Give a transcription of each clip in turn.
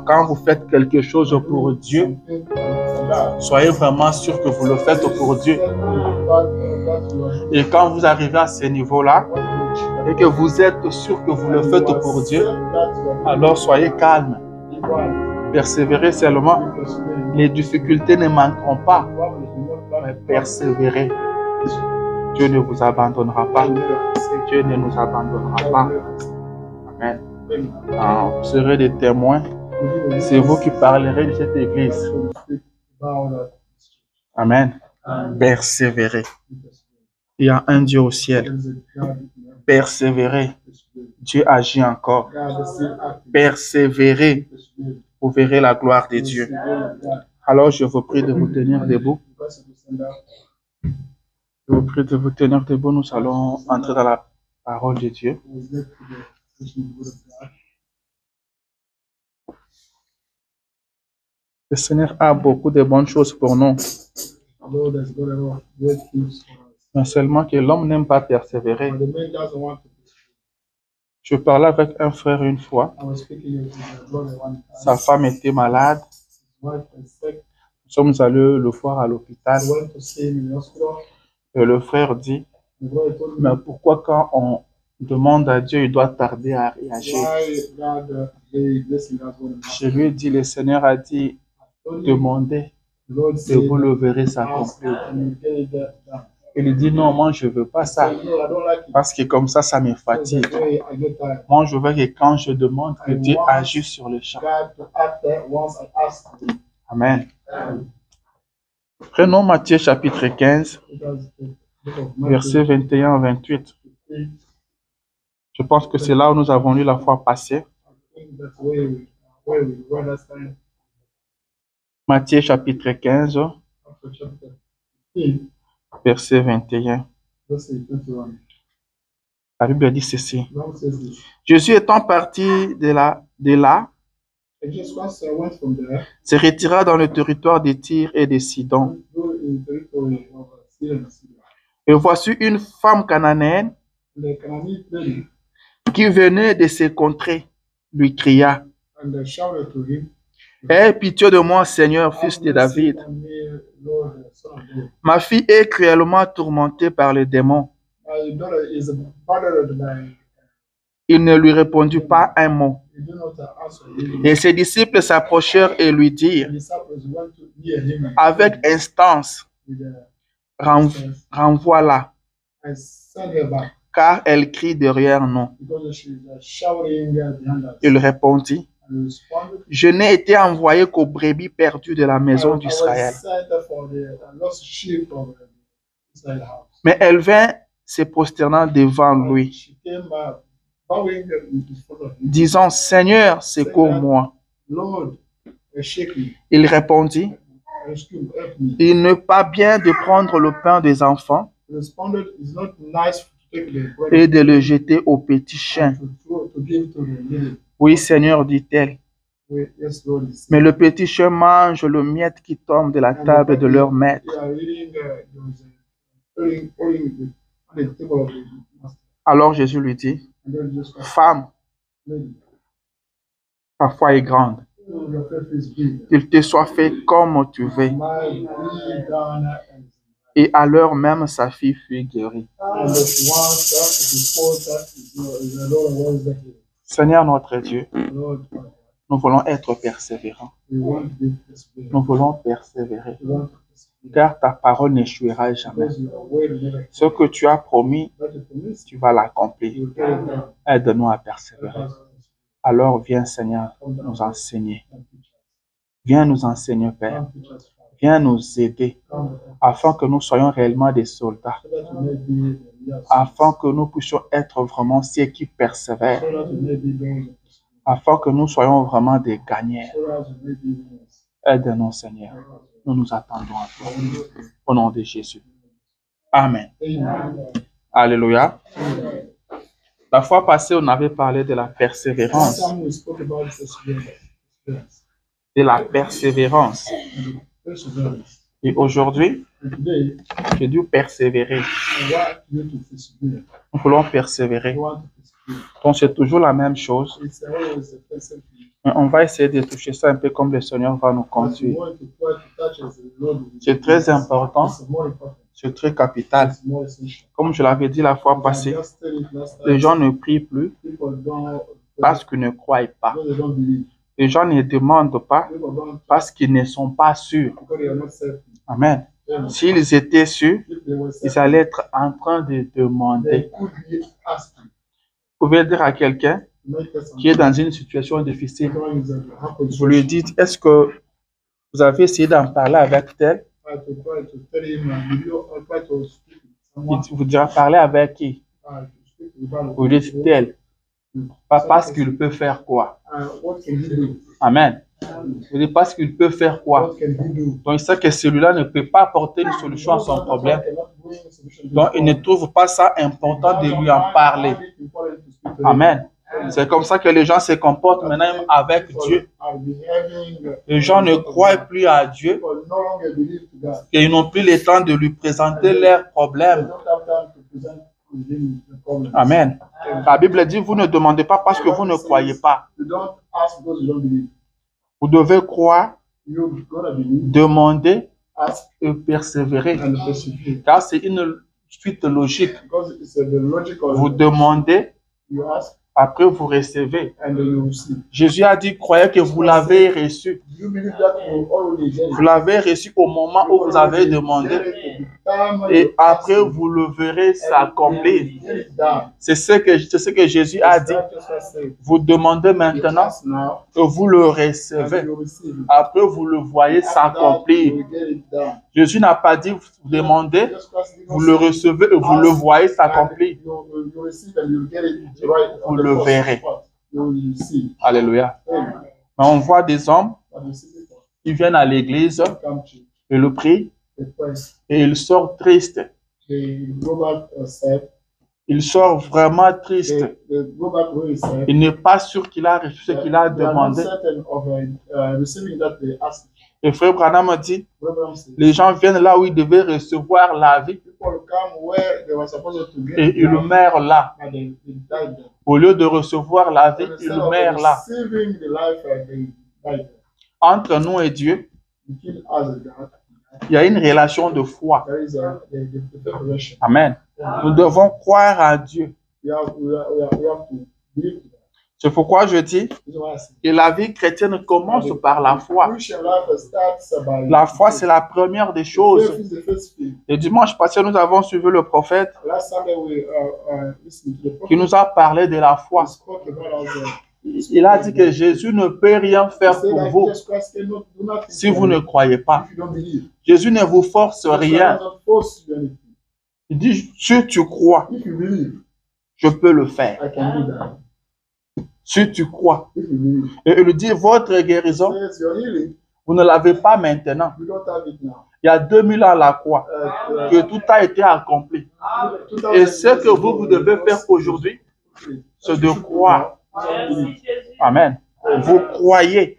quand vous faites quelque chose pour Dieu, soyez vraiment sûr que vous le faites pour Dieu. Et quand vous arrivez à ce niveau-là, et que vous êtes sûr que vous le faites pour Dieu, alors soyez calme. Persévérez seulement. Les difficultés ne manqueront pas. Mais persévérez. Dieu ne vous abandonnera pas. Dieu ne nous abandonnera pas. Amen. Vous serez des témoins. C'est vous qui parlerez de cette église. Amen. Persévérez. Il y a un Dieu au ciel. Persévérez. Dieu agit encore. Persévérez. Vous verrez la gloire de Dieu. Alors, je vous prie de vous tenir debout. Je vous prie de vous tenir debout. Nous allons entrer dans la parole de Dieu. Le Seigneur a beaucoup de bonnes choses pour nous. Mais seulement que l'homme n'aime pas persévérer. Je parlais avec un frère une fois. Sa femme était malade. Nous sommes allés le voir à l'hôpital. Et le frère dit, mais pourquoi quand on demande à Dieu, il doit tarder à réagir? Je lui ai dit, le Seigneur a dit, demandez et vous le verrez s'accomplir. Il dit, non, moi je ne veux pas ça. Parce que comme ça me fatigue. Moi je veux que quand je demande que Dieu agisse sur le champ. Amen. Prenons Matthieu chapitre 15, versets 21 à 28. Je pense que c'est là où nous avons lu la fois passée. Matthieu chapitre 15, verset 21. La Bible dit ceci. Jésus étant parti de là, se retira dans le territoire de Tyr et de Sidon. Et voici une femme cananéenne qui venait de ces contrées, lui cria, « Aie pitié de moi, Seigneur, fils de David. Ma fille est cruellement tourmentée par le démon. » Il ne lui répondit pas un mot. Et ses disciples s'approchèrent et lui dirent, avec instance, renvoie-la, car elle crie derrière nous. Il répondit, je n'ai été envoyé qu'aux brebis perdues de la maison d'Israël. Mais elle vint se prosternant devant lui, disant, Seigneur, secours-moi. Il répondit, il n'est pas bien de prendre le pain des enfants et de le jeter aux petits chiens. Oui, Seigneur, dit-elle. Mais le petit chien mange le miette qui tombe de la table de leur maître. Alors Jésus lui dit, femme, ta foi est grande. Qu'il te soit fait comme tu veux. Et à l'heure même, sa fille fut guérie. Seigneur notre Dieu, nous voulons être persévérants. Nous voulons persévérer. Car ta parole n'échouera jamais. Ce que tu as promis, tu vas l'accomplir. Aide-nous à persévérer. Alors viens, Seigneur, nous enseigner. Viens nous enseigner, Père. Viens nous aider afin que nous soyons réellement des soldats. Afin que nous puissions être vraiment ceux qui persévèrent. Afin que nous soyons vraiment des gagnants. Aide-nous, Seigneur. Nous nous attendons à toi. Au nom de Jésus. Amen. Alléluia. La fois passée, on avait parlé de la persévérance. De la persévérance. Et aujourd'hui, j'ai dû persévérer. Nous voulons persévérer. Donc, c'est toujours la même chose. Mais on va essayer de toucher ça un peu comme le Seigneur va nous conduire. C'est très important. C'est très capital. Comme je l'avais dit la fois passée, les gens ne prient plus parce qu'ils ne croient pas. Les gens ne demandent pas parce qu'ils ne sont pas sûrs. Amen. S'ils étaient sûrs, ils allaient être en train de demander. Vous pouvez dire à quelqu'un qui est dans une situation difficile, vous lui dites, est-ce que vous avez essayé d'en parler avec tel? Vous dira parler avec qui? Vous dites tel. Pas parce qu'il peut faire quoi? Amen. Vous dites parce qu'il peut faire quoi? Donc il sait que celui-là ne peut pas apporter une solution à son problème. Donc il ne trouve pas ça important de lui en parler. Amen. C'est comme ça que les gens se comportent maintenant avec Dieu. Les gens ne croient plus à Dieu et ils n'ont plus le temps de lui présenter leurs problèmes. Amen. La Bible dit, vous ne demandez pas parce que vous ne croyez pas. Vous devez croire, demander et persévérer. Car c'est une suite logique. Vous demandez, après vous recevez. Jésus a dit, croyez que vous l'avez reçu. Vous l'avez reçu au moment où vous avez demandé. Et après vous le verrez s'accomplir. C'est ce que Jésus a dit. Vous demandez maintenant et vous le recevez. Après vous le voyez s'accomplir. Jésus n'a pas dit vous demandez, vous le recevez et vous le voyez s'accomplir. Vous le verrez. Alléluia. Mais on voit des hommes qui viennent à l'église et le prient et ils sortent tristes. Il sort vraiment triste. Il n'est pas sûr qu'il a reçu ce qu'il a demandé. Et Frère Branham dit, les gens viennent là où ils devaient recevoir la vie et ils meurent là. Au lieu de recevoir la vie, ils meurent là. Entre nous et Dieu, il y a une relation de foi. Amen. Nous devons croire à Dieu. C'est pourquoi je dis que la vie chrétienne commence par la foi. La foi, c'est la première des choses. Le dimanche passé, nous avons suivi le prophète qui nous a parlé de la foi. Il a dit que Jésus ne peut rien faire pour vous si vous ne croyez pas. Jésus ne vous force rien. Il dit, si tu crois, je peux le faire. Si tu crois. Et il dit, votre guérison, vous ne l'avez pas maintenant. Il y a 2000 ans à la croix, que tout a été accompli. Et ce que vous devez faire aujourd'hui, c'est de croire. Amen. Vous croyez.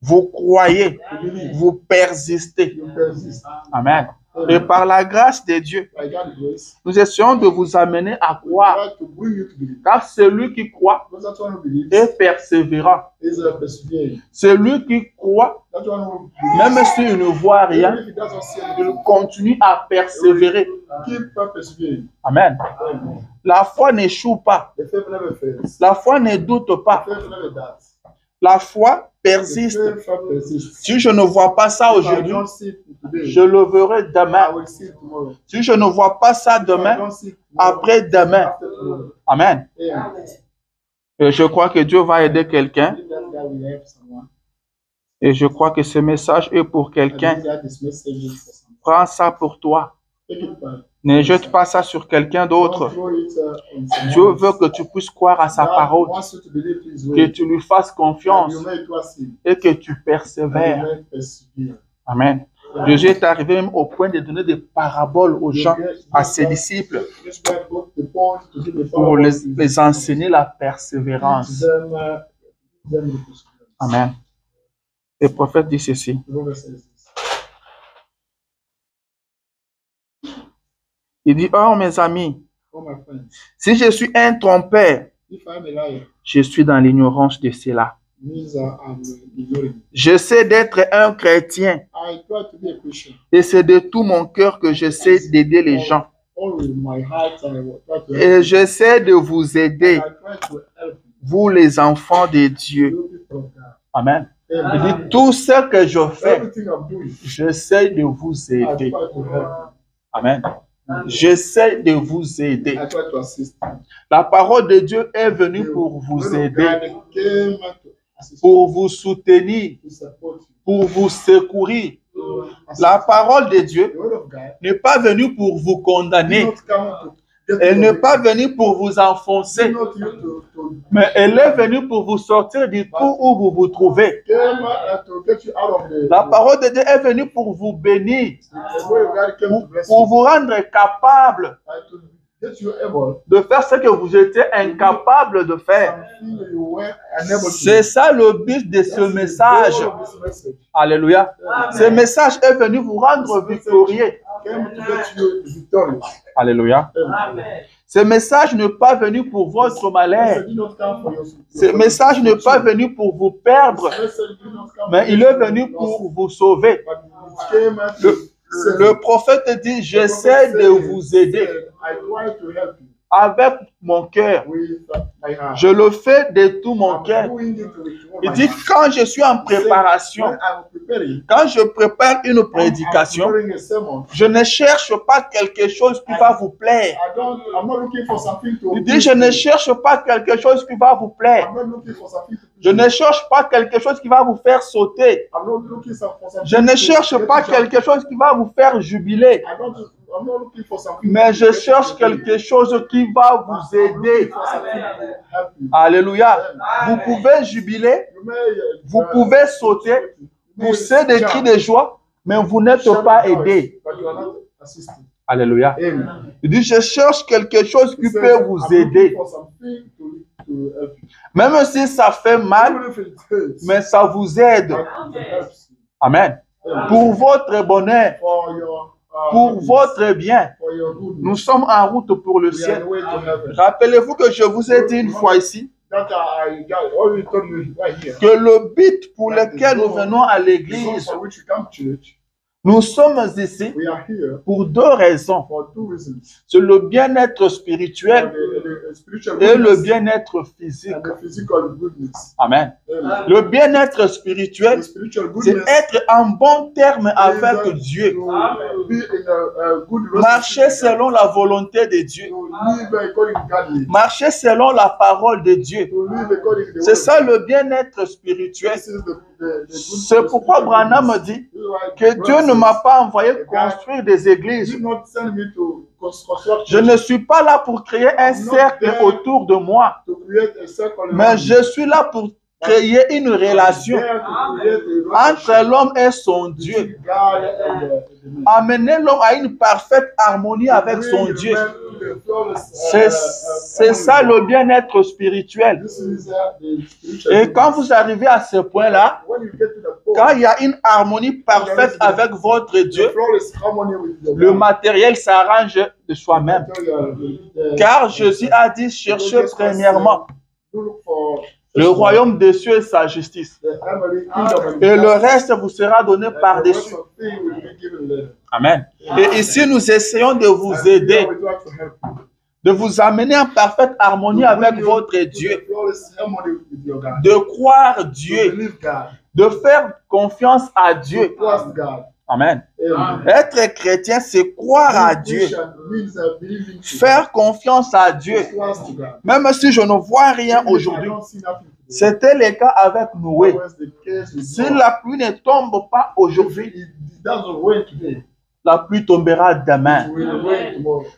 Vous croyez. Vous persistez. Amen. Et par la grâce de Dieu, nous essayons de vous amener à croire. Car celui qui croit est persévérant. Celui qui croit, même s'il ne voit rien, il continue à persévérer. Amen. La foi n'échoue pas. La foi ne doute pas. La foi persiste. Si je ne vois pas ça aujourd'hui, je le verrai demain. Si je ne vois pas ça demain, après-demain. Amen. Et je crois que Dieu va aider quelqu'un. Et je crois que ce message est pour quelqu'un. Prends ça pour toi. Ne jette pas ça sur quelqu'un d'autre. Dieu veut que tu puisses croire à sa parole, que tu lui fasses confiance et que tu persévères. Amen. Jésus est arrivé même au point de donner des paraboles aux gens, à ses disciples, pour les enseigner la persévérance. Amen. Le prophète dit ceci. Il dit, oh mes amis, si je suis un trompeur, je suis dans l'ignorance de cela. J'essaie d'être un chrétien. Et c'est de tout mon cœur que j'essaie d'aider les gens. Et j'essaie de vous aider, vous les enfants de Dieu. Amen. Il dit, tout ce que je fais, j'essaie de vous aider. Amen. J'essaie de vous aider. La parole de Dieu est venue pour vous aider, pour vous soutenir, pour vous secourir. La parole de Dieu n'est pas venue pour vous condamner. Elle n'est pas venue pour vous enfoncer, mais elle est venue pour vous sortir du trou où vous vous trouvez. La parole de Dieu est venue pour vous bénir, pour vous rendre capable de faire ce que vous étiez incapable de faire. C'est ça le but de ce message. Alléluia. Ce message est venu vous rendre victorieux. Alléluia. Ce message n'est pas venu pour votre malheur. Ce message n'est pas venu pour vous perdre, mais il est venu pour vous sauver. Le prophète dit, j'essaie de vous aider avec mon cœur. Je le fais de tout mon cœur. Il dit, quand je suis en préparation, quand je prépare une prédication, je ne cherche pas quelque chose qui va vous plaire. Il dit, je ne cherche pas quelque chose qui va vous plaire. Je ne cherche pas quelque chose qui va vous faire sauter. Je ne cherche pas quelque chose qui va vous faire jubiler. Mais je cherche quelque chose qui va vous aider. Alléluia. Vous pouvez jubiler, vous pouvez sauter, pousser des cris de joie, mais vous n'êtes pas aidé. Alléluia. Il dit, je cherche quelque chose qui peut vous aider. Même si ça fait mal, mais ça vous aide. Amen. Pour votre bonheur, pour votre bien, nous sommes en route pour le ciel. Rappelez-vous que je vous ai dit une fois ici que le but pour lequel nous venons à l'église, nous sommes ici pour deux raisons. C'est le bien-être spirituel et le bien-être physique. Amen. Le bien-être spirituel, c'est être en bon terme avec Dieu. Marcher selon la volonté de Dieu. Marcher selon la parole de Dieu. C'est ça le bien-être spirituel. C'est pourquoi Branham dit que Dieu ne m'a pas envoyé construire des églises. Je ne suis pas là pour créer un cercle autour de moi, mais je suis là pour créer une relation entre l'homme et son Dieu. Amener l'homme à une parfaite harmonie avec son Dieu. C'est ça le bien-être spirituel. Et quand vous arrivez à ce point-là, quand il y a une harmonie parfaite avec votre Dieu, le matériel s'arrange de soi-même. Car Jésus a dit, cherchez premièrement le royaume des cieux et sa justice. Et le reste vous sera donné par-dessus. Amen. Et ici, nous essayons de vous aider, de vous amener en parfaite harmonie avec votre Dieu, de croire Dieu, de faire confiance à Dieu. Amen. Être chrétien, c'est croire à Dieu, faire confiance à Dieu. Même si je ne vois rien aujourd'hui, c'était le cas avec Noé. Si la pluie ne tombe pas aujourd'hui, la pluie tombera demain.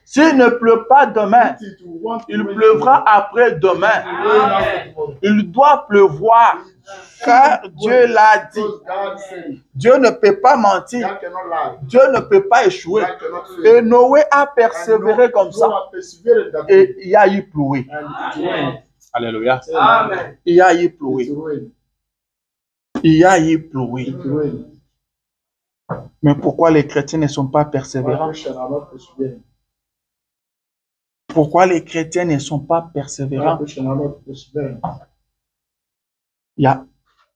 S'il ne pleut pas demain, il pleuvra après-demain. Il doit pleuvoir, car Dieu l'a dit. Dieu ne peut pas mentir. Dieu ne peut pas échouer. Et Noé a persévéré comme ça. Et il y a eu pluie. Alléluia. Il y a eu pluie. Il y a eu pluie. Mais pourquoi les chrétiens ne sont pas persévérants? Pourquoi les chrétiens ne sont pas persévérants? il y a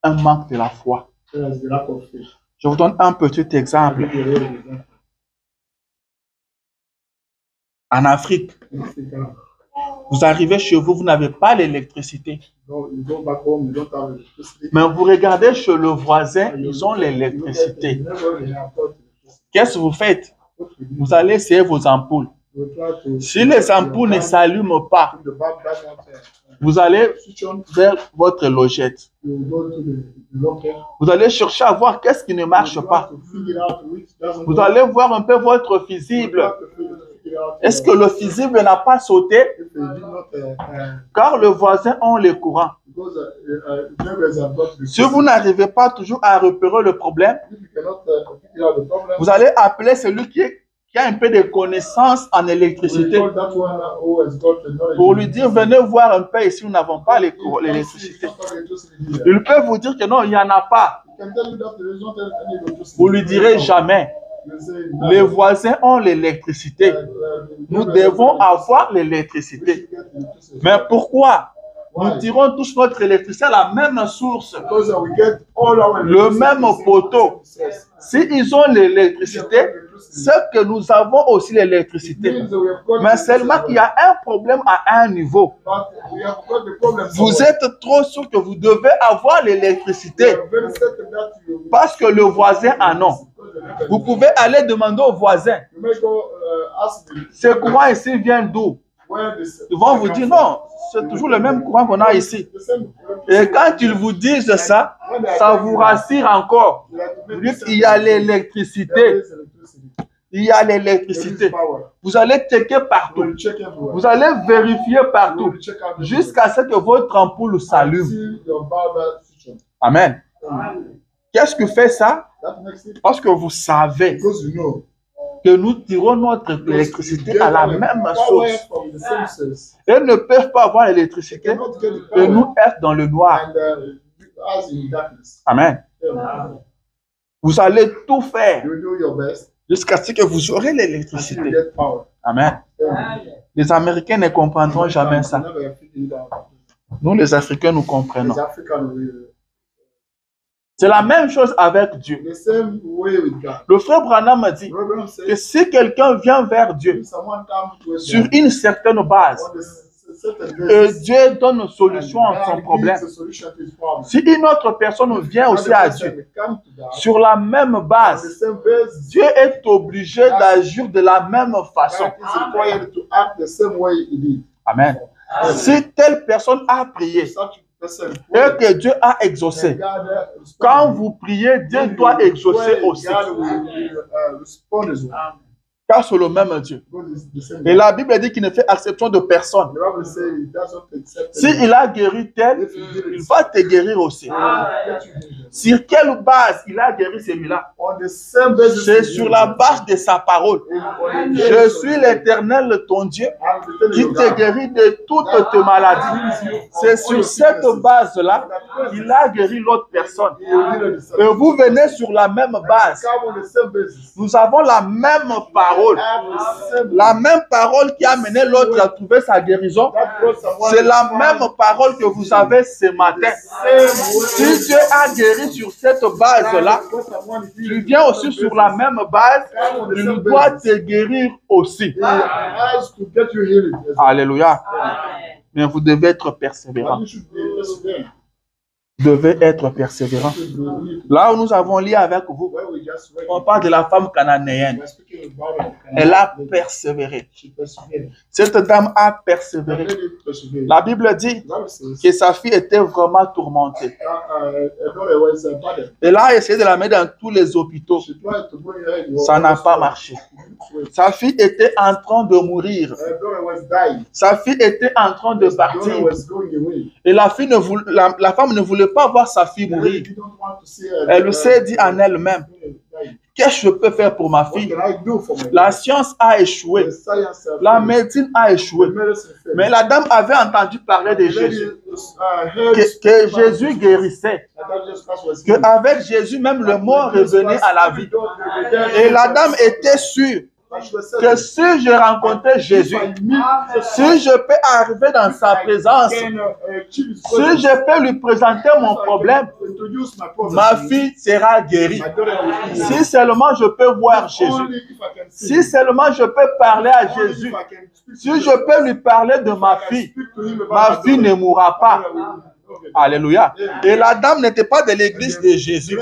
un manque de la foi. Je vous donne un petit exemple. En Afrique, vous arrivez chez vous, vous n'avez pas l'électricité. Mais vous regardez chez le voisin, ils ont l'électricité. Qu'est-ce que vous faites? Vous allez essayer vos ampoules. Si les ampoules ne s'allument pas, vous allez vers votre logette. Vous allez chercher à voir qu'est-ce qui ne marche pas. Vous allez voir un peu votre fusible. Est-ce que le fusible n'a pas sauté? Car le voisin a les courants. Si vous n'arrivez pas toujours à repérer le problème, vous allez appeler celui qui a un peu de connaissances en électricité pour lui dire, venez voir un peu ici, nous n'avons pas l'électricité. Il peut vous dire que non, il n'y en a pas. Vous lui direz jamais. Les voisins ont l'électricité. Nous devons avoir l'électricité. Mais pourquoi? Nous tirons tous notre électricité à la même source, le même poteau. S'ils ont l'électricité, c'est que nous avons aussi l'électricité. Mais seulement qu'il y a un problème à un niveau. Vous êtes trop sûr que vous devez avoir l'électricité parce que le voisin en a. Vous pouvez aller demander au voisin. Ce courant ici vient d'où? Ils vont vous dire non, c'est toujours le même courant qu'on a ici. Et quand ils vous disent ça, ça vous rassure encore. Vous dites il y a l'électricité. Il y a l'électricité. Vous allez checker partout. Vous allez vérifier partout jusqu'à ce que votre ampoule s'allume. Amen. Qu'est-ce que fait ça? Parce que vous savez que nous tirons notre électricité à la même source. Ils ne peuvent pas avoir l'électricité et nous être dans le noir. Amen. Vous allez tout faire jusqu'à ce que vous aurez l'électricité. Amen. Les Américains ne comprendront jamais ça. Nous, les Africains, nous comprenons. C'est la même chose avec Dieu. Le frère Branham dit que si quelqu'un vient vers Dieu sur une certaine base, et Dieu donne une solution à son problème. Si une autre personne vient aussi à Dieu sur la même base, Dieu est obligé d'agir de la même façon. Amen. Si telle personne a prié et que Dieu a exaucé, quand vous priez, Dieu doit exaucer aussi. Car c'est le même Dieu. Et la Bible dit qu'il ne fait exception de personne. S'il a guéri tel, il va te guérir aussi. Sur quelle base il a guéri celui-là? C'est sur la base de sa parole. Je suis l'Éternel, ton Dieu, qui te guérit de toutes tes maladies. C'est sur cette base-là qu'il a guéri l'autre personne. Et vous venez sur la même base. Nous avons la même parole. La même parole qui a mené l'autre à trouver sa guérison, c'est la même parole que vous avez ce matin. Si Dieu a guéri sur cette base-là, tu viens aussi sur la même base, il doit te guérir aussi. Alléluia. Mais vous devez être persévérant. Vous devez être persévérant. Là où nous avons lu avec vous, on parle de la femme cananéenne. Elle a persévéré. Cette dame a persévéré. La Bible dit que sa fille était vraiment tourmentée. Elle a essayé de la mettre dans tous les hôpitaux. Ça n'a pas marché. Sa fille était en train de mourir. Sa fille était en train de partir. Et la femme ne voulait pas voir sa fille mourir. Elle s'est dit en elle-même, qu'est-ce que je peux faire pour ma fille? La science a échoué. La médecine a échoué. Mais la dame avait entendu parler de Jésus. Que Jésus guérissait. Qu'avec Jésus, même le mort revenait à la vie. Et la dame était sûre que si je rencontrais Jésus, si je peux arriver dans sa présence, si je peux lui présenter mon problème, ma fille sera guérie. Si seulement je peux voir Jésus, si seulement je peux parler à Jésus, si je peux lui parler de ma fille ne mourra pas. Alléluia. Et la dame n'était pas de l'église de Jésus.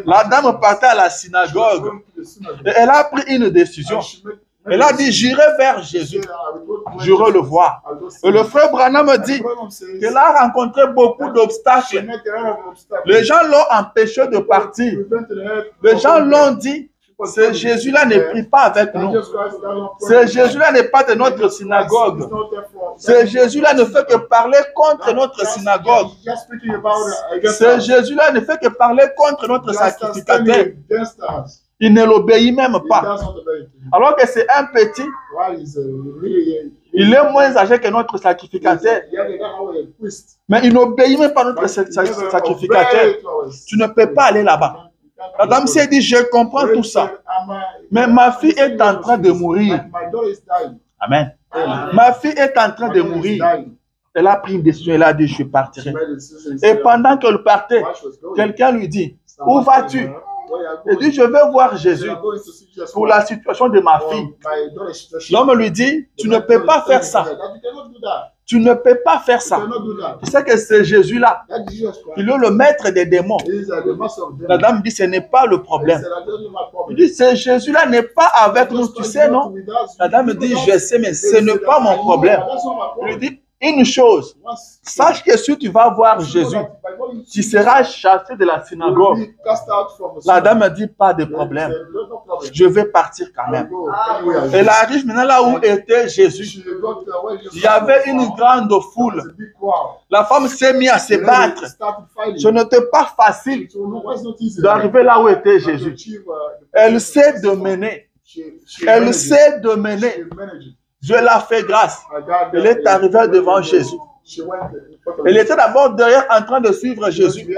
La dame partait à la synagogue. Et elle a pris une décision. Elle a dit, j'irai vers Jésus. J'irai le voir. Et le frère Branham me dit qu'elle a rencontré beaucoup d'obstacles. Les gens l'ont empêché de partir. Les gens l'ont dit, ce Jésus-là ne prie pas avec nous. Ce Jésus-là n'est pas de notre synagogue. Ce Jésus-là ne fait que parler contre notre synagogue. Ce Jésus-là ne fait que parler contre notre sacrificateur. Il ne l'obéit même pas. Alors que c'est un petit, il est moins âgé que notre sacrificateur. Mais il n'obéit même pas notre sacrificateur. Tu ne peux pas aller là-bas. La dame s'est dit, je comprends tout ça. Mais ma fille est en train de mourir. Amen. Ma fille est en train de mourir. Elle a pris une décision, elle a dit, je partirai. Et pendant qu'elle partait, quelqu'un lui dit, où vas-tu? Elle dit, je vais voir Jésus pour la situation de ma fille. L'homme lui dit, tu ne peux pas faire ça. Tu ne peux pas faire ça. Tu sais que c'est Jésus-là. Il est le maître des démons. La dame dit, ce n'est pas le problème. Il dit, ce Jésus-là n'est pas avec nous, tu sais, non? La dame dit, je sais, mais ce n'est pas mon problème. Il lui dit, une chose, sache que si tu vas voir Jésus, tu seras chassé de la synagogue. La dame dit, pas de problème. Je vais partir quand même. Elle arrive maintenant là où était Jésus. Il y avait une grande foule. La femme s'est mise à se battre. Ce n'était pas facile d'arriver là où était Jésus. Elle sait de mener. Elle sait de mener. Dieu l'a fait grâce. Elle est arrivée devant Jésus. Elle était d'abord derrière en train de suivre Jésus.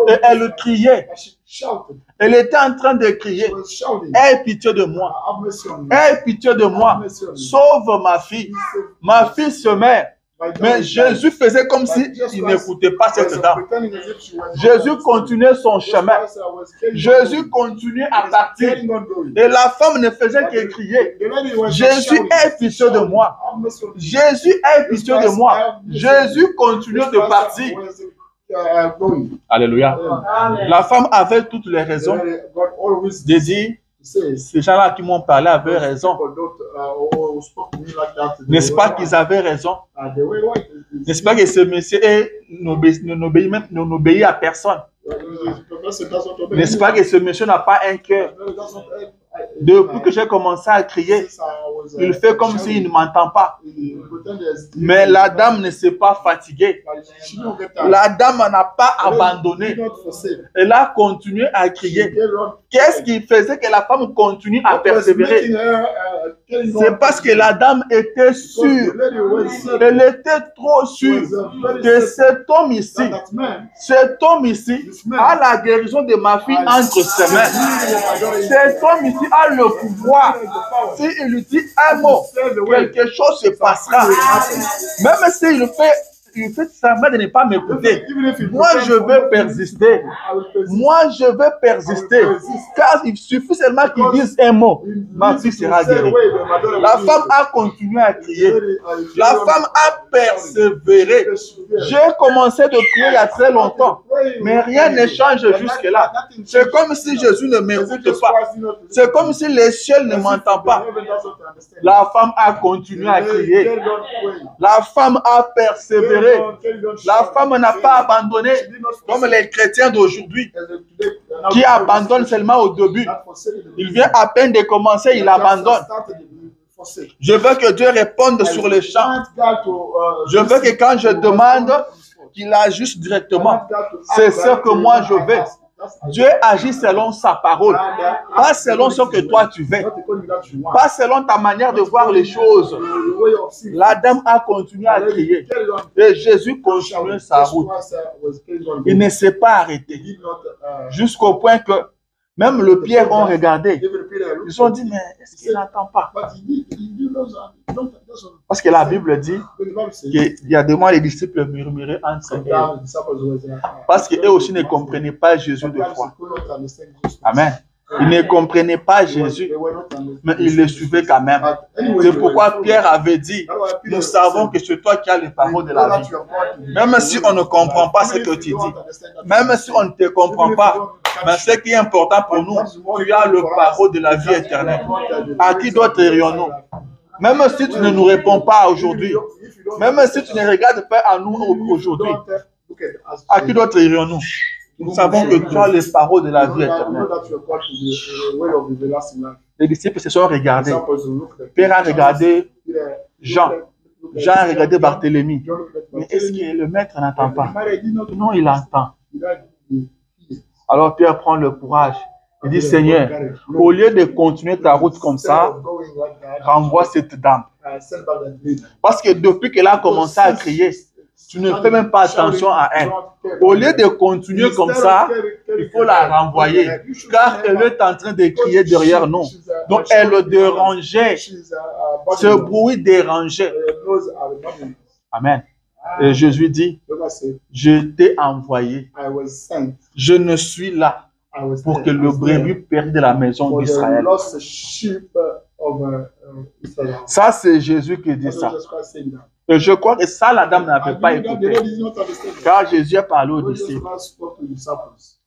Et elle criait. Elle était en train de crier. Aie pitié de moi. Aie pitié de moi. Sauve ma fille. Ma fille se meurt. Mais Jésus faisait comme s'il n'écoutait pas cette dame. Jésus continuait son chemin. Jésus continuait à partir. Et la femme ne faisait que crier. Jésus, aie pitié de moi. Jésus, aie pitié de moi. Jésus continuait de partir. Alléluia. La femme avait toutes les raisons de dire, ces gens-là qui m'ont parlé avaient raison. N'est-ce pas qu'ils avaient raison? N'est-ce pas que ce monsieur n'obéit à personne? N'est-ce pas que ce monsieur n'a pas un cœur? Depuis que j'ai commencé à crier, il fait comme s'il ne m'entend pas. Mais la dame ne s'est pas fatiguée. La dame n'a pas abandonné. Elle a continué à crier. Qu'est-ce qui faisait que la femme continue à persévérer? C'est parce que la dame était sûre. Elle était trop sûre que cet homme ici a la guérison de ma fille entre ses mains. Cet homme ici a le pouvoir. S'il lui dit un mot, quelque chose se passera. Même s'il fait semblant de ne pas m'écouter. Moi, je veux persister. Moi, je veux persister. Car il suffit seulement qu'il dise un mot. Ma fille sera guérie. La femme a continué à crier. La femme a persévéré. J'ai commencé de prier il y a très longtemps. Mais rien ne change jusque-là. C'est comme si Jésus ne m'écoute pas. C'est comme si les cieux ne m'entendent pas. La femme a continué à crier. La femme a persévéré. La femme n'a pas abandonné comme les chrétiens d'aujourd'hui qui abandonnent seulement au début. Il vient à peine de commencer, il abandonne. Je veux que Dieu réponde sur le champ. Je veux que quand je demande, qu'il ajuste directement. C'est ce que moi je veux. Dieu agit selon sa parole, pas selon ce que toi tu veux, pas selon ta manière de voir les choses. La dame a continué à crier et Jésus continuait sa route. Il ne s'est pas arrêté jusqu'au point que même le Pierre ont regardé. Ils ont dit, mais est-ce qu'il n'entend pas? Parce que la Bible dit qu'il y a des moments les disciples murmuraient entre eux. Parce qu'eux aussi ne comprenaient pas Jésus de foi. Amen. Ils ne comprenaient pas Jésus, mais ils le suivaient quand même. C'est pourquoi Pierre avait dit, nous savons que c'est toi qui as les paroles de la vie. Même si on ne comprend pas ce que tu dis, même si on ne te comprend pas, mais ce qui est important pour nous, tu as le parole de la vie éternelle. À qui d'autre irions-nous? Même si tu ne nous réponds pas aujourd'hui, même si tu ne regardes pas à nous aujourd'hui, à qui d'autre irions-nous? Nous savons que tu as les paroles de la vie éternelle. Les disciples se sont regardés. Pierre a regardé Jean. Jean a regardé Barthélemy. Mais est-ce que le maître n'entend pas? Non, il entend. Alors Pierre prend le courage. Il dit, Seigneur, au lieu de continuer ta route comme ça, renvoie cette dame. Parce que depuis qu'elle a commencé à crier, tu ne fais même pas attention à elle. Au lieu de continuer comme ça, il faut la renvoyer. Car elle est en train de crier derrière nous. Donc elle le dérangeait. Ce bruit dérangeait. Amen. Et Jésus dit, je t'ai envoyé. Je ne suis là pour que le brebis perde de la maison d'Israël. Ça, c'est Jésus qui dit ça. Et je crois que ça, la dame n'avait pas écouté. Car Jésus a parlé aux disciples.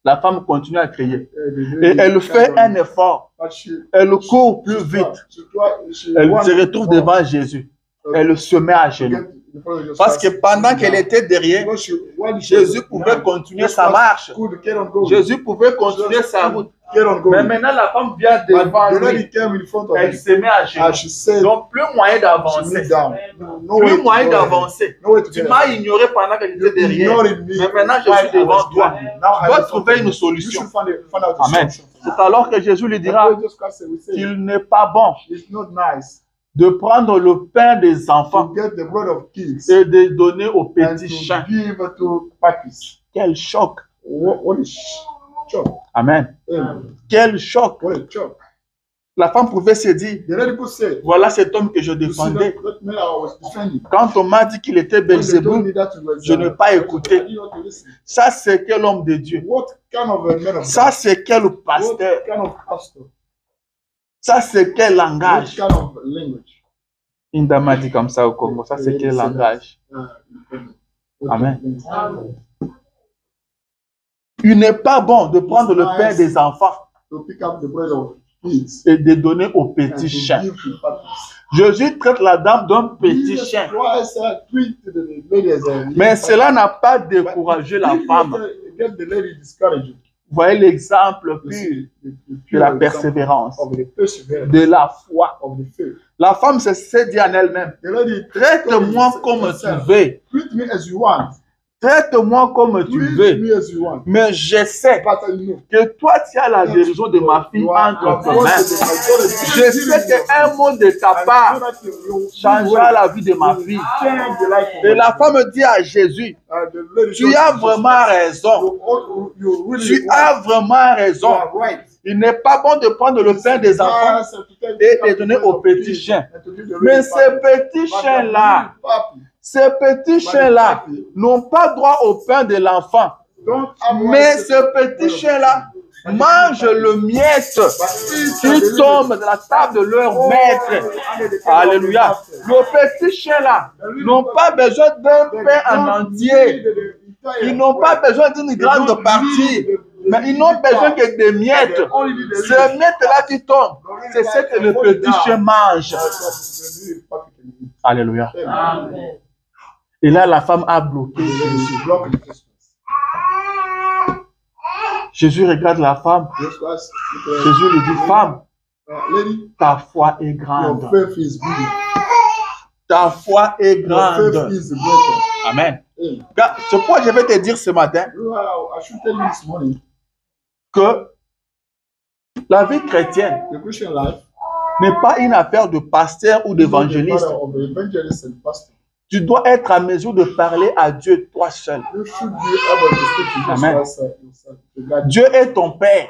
La femme continue à crier. Et elle fait un effort. Elle court plus vite. Elle se retrouve devant Jésus. Elle se met à genoux. Parce que pendant qu'elle était derrière, Jésus pouvait continuer sa marche. Jésus pouvait continuer sa route. Mais maintenant, la femme vient devant lui. Elle se met à genoux. Donc, plus moyen d'avancer. Plus moyen d'avancer. Tu m'as ignoré pendant qu'elle était derrière. Mais maintenant, je suis devant toi. Tu dois trouver une solution. Amen. C'est alors que Jésus lui dira qu'il n'est pas bon de prendre le pain des enfants et de donner aux petits chiens. Quel choc! Amen. Quel choc! La femme pouvait se dire, voilà cet homme que je défendais. Quand on m'a dit qu'il était Belzébuth, je n'ai pas écouté. Ça, c'est quel homme de Dieu? Ça, c'est quel pasteur? Ça, c'est quel langage? Indama dit comme ça au Congo. Ça, c'est quel langage? Amen. Il n'est pas bon de prendre le pain des enfants et de donner aux petits chiens. Jésus traite la dame d'un petit chien. Mais cela n'a pas découragé la femme. Vous voyez l'exemple pur de la persévérance, de la foi. La femme s'est dit en elle-même, traite-moi comme tu veux. Traite-moi comme tu veux. Mais je sais que toi, tu as la guérison de ma fille entre tes mains. Je sais qu'un mot de ta part changera la vie de ma fille. Et la femme dit à Jésus, tu as vraiment raison. Tu as vraiment raison. Il n'est pas bon de prendre le pain des enfants et de donner aux petits chiens. Mais ces petits chiens-là, n'ont pas droit au pain de l'enfant. Mais ces petits chiens-là mangent le miette qui tombe de la table de leur maître. Alléluia. Les petits chiens-là n'ont pas besoin d'un pain en entier. Ils n'ont pas besoin d'une grande partie. Mais ils n'ont besoin que des miettes. Ces miettes-là qui tombent, c'est ce que le petit chien mange. Alléluia. Et là, la femme a bloqué Jésus. Jésus regarde la femme. Jésus lui dit, femme, ta foi est grande. Ta foi est grande. Amen. Ce point, je vais te dire ce matin que la vie chrétienne n'est pas une affaire de pasteur ou d'évangéliste. Tu dois être à mesure de parler à Dieu toi seul. Amen. Dieu est ton Père.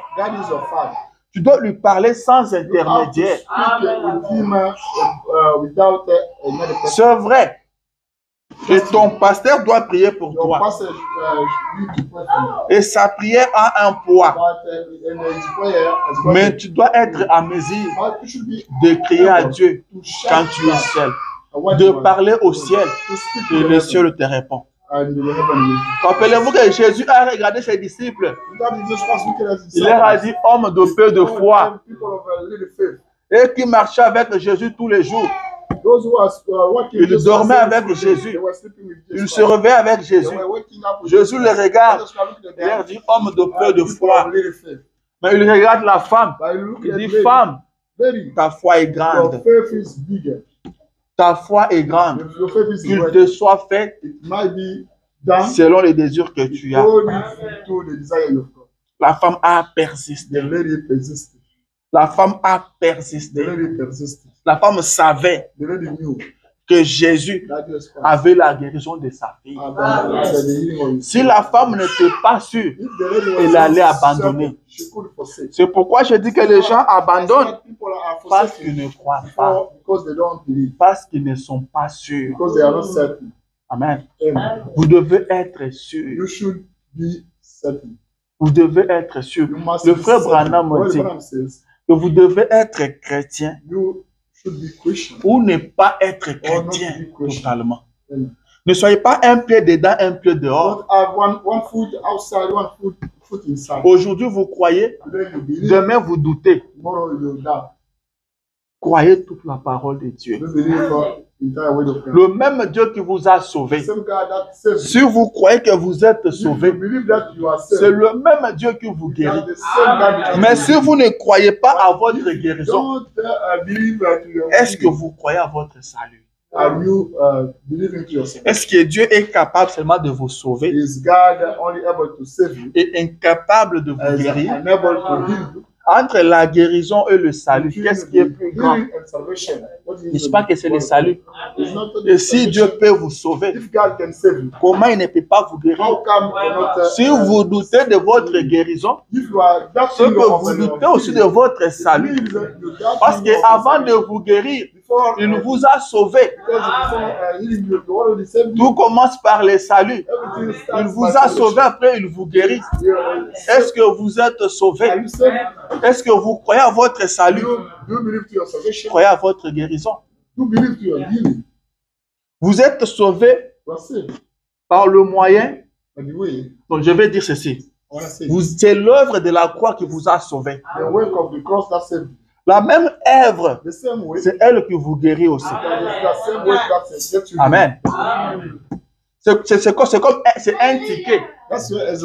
Tu dois lui parler sans intermédiaire. C'est vrai. Et ton pasteur doit prier pour toi. Et sa prière a un poids. Mais tu dois être à mesure de crier à Dieu quand tu es seul. De parler au ciel et le ciel te répond. Rappelez-vous que Jésus a regardé ses disciples. Il leur a dit, homme de peu de foi. Et qui marchait avec Jésus tous les jours. Il dormait avec Jésus. Il se réveillait avec Jésus. Jésus le regarde. Il leur dit, homme de peu de foi. Mais il regarde la femme. Il dit, femme, ta foi est grande. Ta foi est grande. Qu'il te soit fait selon les désirs que tu as. La femme a persisté. La femme a persisté. La femme savait que Jésus avait la guérison de sa fille. Si la femme n'était pas sûre, elle allait abandonner. C'est pourquoi je dis que les gens abandonnent parce qu'ils ne croient pas, parce qu'ils ne sont pas sûrs. Amen. Vous devez être sûr. Vous devez être sûr. Le frère Branham dit que vous devez être chrétien ou ne pas être chrétien totalement. Ne soyez pas un pied dedans, un pied dehors. Aujourd'hui, vous croyez, demain, vous doutez. Croyez toute la parole de Dieu. Le même Dieu qui vous a sauvé. Si vous croyez que vous êtes sauvé, c'est le même Dieu qui vous guérit. Mais si vous ne croyez pas à votre guérison, est-ce que vous croyez à votre salut? Est-ce que Dieu est capable seulement de vous sauver et incapable de vous guérir? Entre la guérison et le salut, qu'est-ce qui est plus grand? N'est-ce pas que c'est le salut? Et si Dieu peut vous sauver, comment il ne peut pas vous guérir? Si vous doutez de votre guérison, c'est que vous doutez aussi de votre salut. Parce qu'avant de vous guérir, il vous a sauvé. Tout commence par le salut. Il vous a sauvé, après il vous guérit. Est-ce que vous êtes sauvé? Est-ce que vous croyez à votre salut? Croyez à votre guérison. Vous êtes sauvé par le moyen. Donc je vais dire ceci. C'est l'œuvre de la croix qui vous a sauvé. La même œuvre, c'est elle qui vous guérit aussi. Amen. C'est un ticket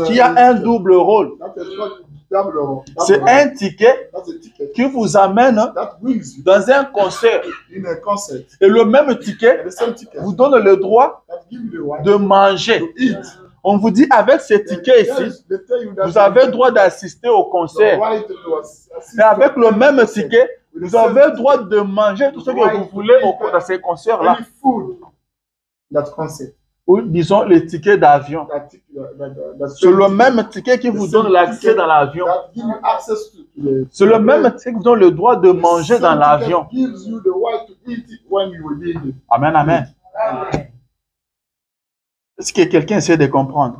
qui a un double rôle. C'est un ticket qui vous amène dans un concert. Et le même ticket vous donne le droit de manger. On vous dit, avec ce ticket ici, vous avez le droit d'assister au concert. Et avec le même ticket, vous avez le droit de manger tout ce que vous voulez dans ces concerts-là. Ou disons le ticket d'avion. C'est le même ticket qui vous donne l'accès dans l'avion. C'est le même ticket qui vous donne le droit de manger dans l'avion. Amen, amen. Est-ce que quelqu'un essaie de comprendre?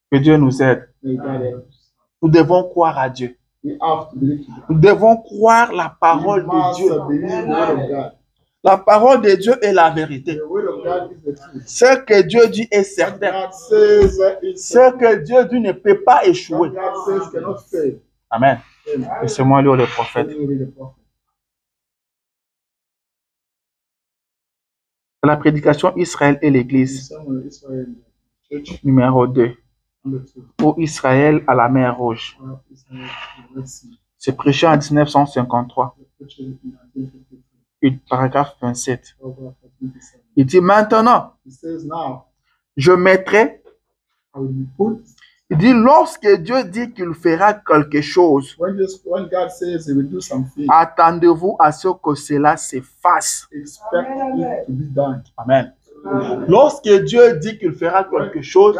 Que Dieu nous aide. Nous devons croire à Dieu. Nous devons croire la parole de Dieu. La parole de Dieu est la vérité. Ce que Dieu dit est certain. Ce que Dieu dit ne peut pas échouer. Amen. Laissez-moi lire le prophète. La prédication Israël et l'Église. Numéro 2. Pour Israël à la mer Rouge. C'est prêché en 1953. Paragraphe 27. Il dit maintenant, je mettrai. Il dit lorsque Dieu dit qu'il fera quelque chose, attendez-vous à ce que cela se fasse. Amen. Lorsque Dieu dit qu'il fera quelque chose,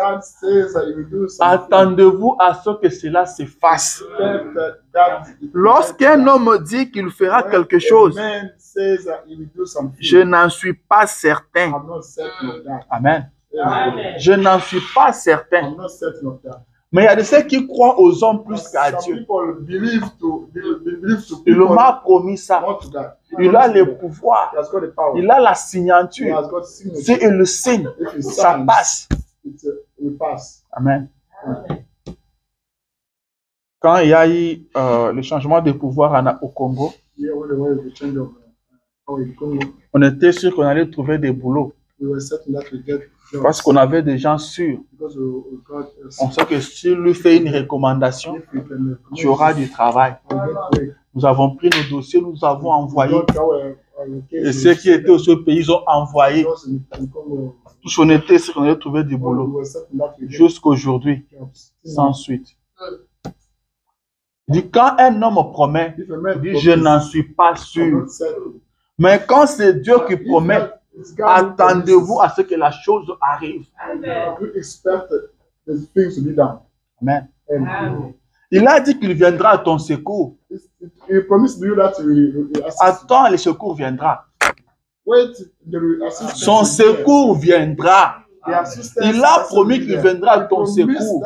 attendez-vous à ce que cela se fasse. Lorsqu'un homme dit qu'il fera quelque chose, je n'en suis pas certain. Amen. Je n'en suis pas certain. Mais il y a de ceux qui croient aux hommes plus qu'à Dieu. Il m'a promis ça. Il a le pouvoir. Il a la signature. Si il le signe, ça passe. Amen. Quand il y a eu le changement de pouvoir au Congo, on était sûr qu'on allait trouver des boulots. Parce qu'on avait des gens sûrs. On sait que si lui fait une recommandation, tu auras du travail. Nous avons pris nos dossiers, nous avons envoyé. Et ceux qui étaient au ce pays, ils ont envoyé. Tous on était sûrs qu'on allait trouver du boulot. Jusqu'aujourd'hui, sans suite. Il dit, quand un homme promet, il dit, je n'en suis pas sûr. Mais quand c'est Dieu qui promet, attendez-vous à ce que la chose arrive. Amen. Il a dit qu'il viendra à ton secours. Attends, le secours viendra. Son secours viendra. Il a promis qu'il viendra à ton secours.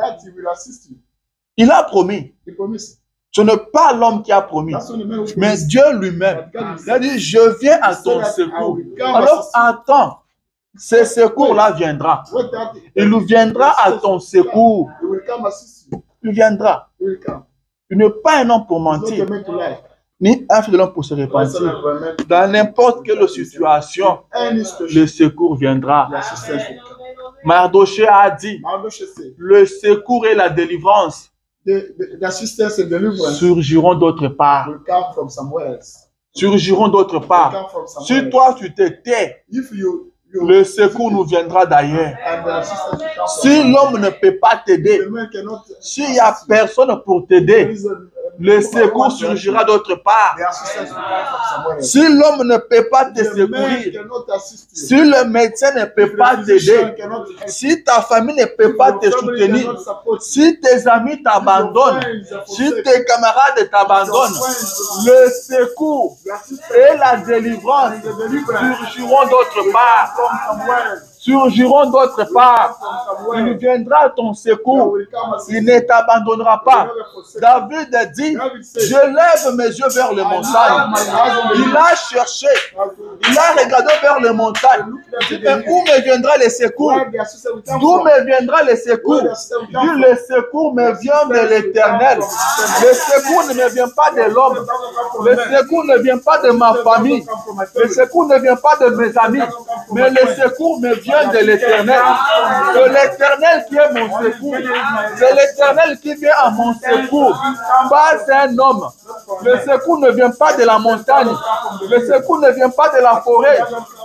Il a promis. Ce n'est pas l'homme qui a promis, mais Dieu lui-même. Il a dit, je viens à ton secours. Alors attends, ce secours-là viendra. Il viendra à ton secours. Il viendra. Il n'est pas un homme pour mentir, ni un fils de l'homme pour se repentir. Dans n'importe quelle situation, le secours viendra. Mardoché a dit, le secours et la délivrance surgiront d'autre part. Surgiront d'autre part. Si toi tu te tais, le secours nous viendra d'ailleurs. Si l'homme ne peut pas t'aider, s'il n'y a personne pour t'aider, le secours surgira d'autre part. Si l'homme ne peut pas te secourir, si le médecin ne peut pas t'aider, si ta famille ne peut pas te soutenir, si tes amis t'abandonnent, si tes camarades t'abandonnent, le secours et la délivrance surgiront d'autre part. Surgiront d'autre part. Il viendra à ton secours. Il ne t'abandonnera pas. David a dit, je lève mes yeux vers les montagnes. Il a cherché. Il a regardé vers les montagnes. Mais où me viendra le secours? D'où me viendra le secours? Dit, le secours me vient de l'Éternel. Le secours ne me vient pas de l'homme. Le secours ne vient pas de ma famille. Le secours ne vient pas de mes amis. Mais le secours me vient de l'Éternel. C'est l'Éternel qui est mon secours. C'est l'Éternel qui vient à mon secours. Pas un homme. Le secours ne vient pas de la montagne. Le secours ne vient pas de la forêt.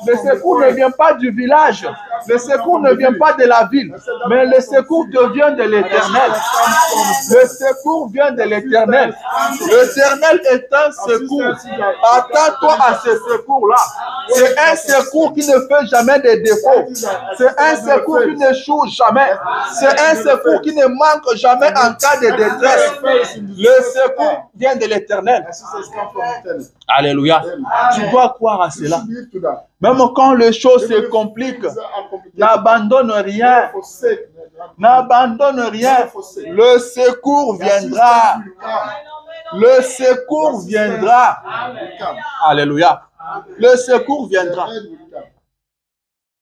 Le secours ne vient pas du village. Le secours ne vient pas de la ville. Mais le secours te vient de l'Éternel. Le secours vient de l'Éternel. L'Éternel est un secours. Attends-toi à ce secours-là. C'est un secours qui ne fait jamais de défauts. C'est un secours qui n'échoue jamais. C'est un secours qui ne manque jamais en cas de détresse. Le secours vient de l'Éternel. Alléluia. Tu dois croire à cela. Même quand les choses se compliquent, n'abandonne rien. N'abandonne rien. Le secours viendra. Le secours viendra. Alléluia. Le secours viendra.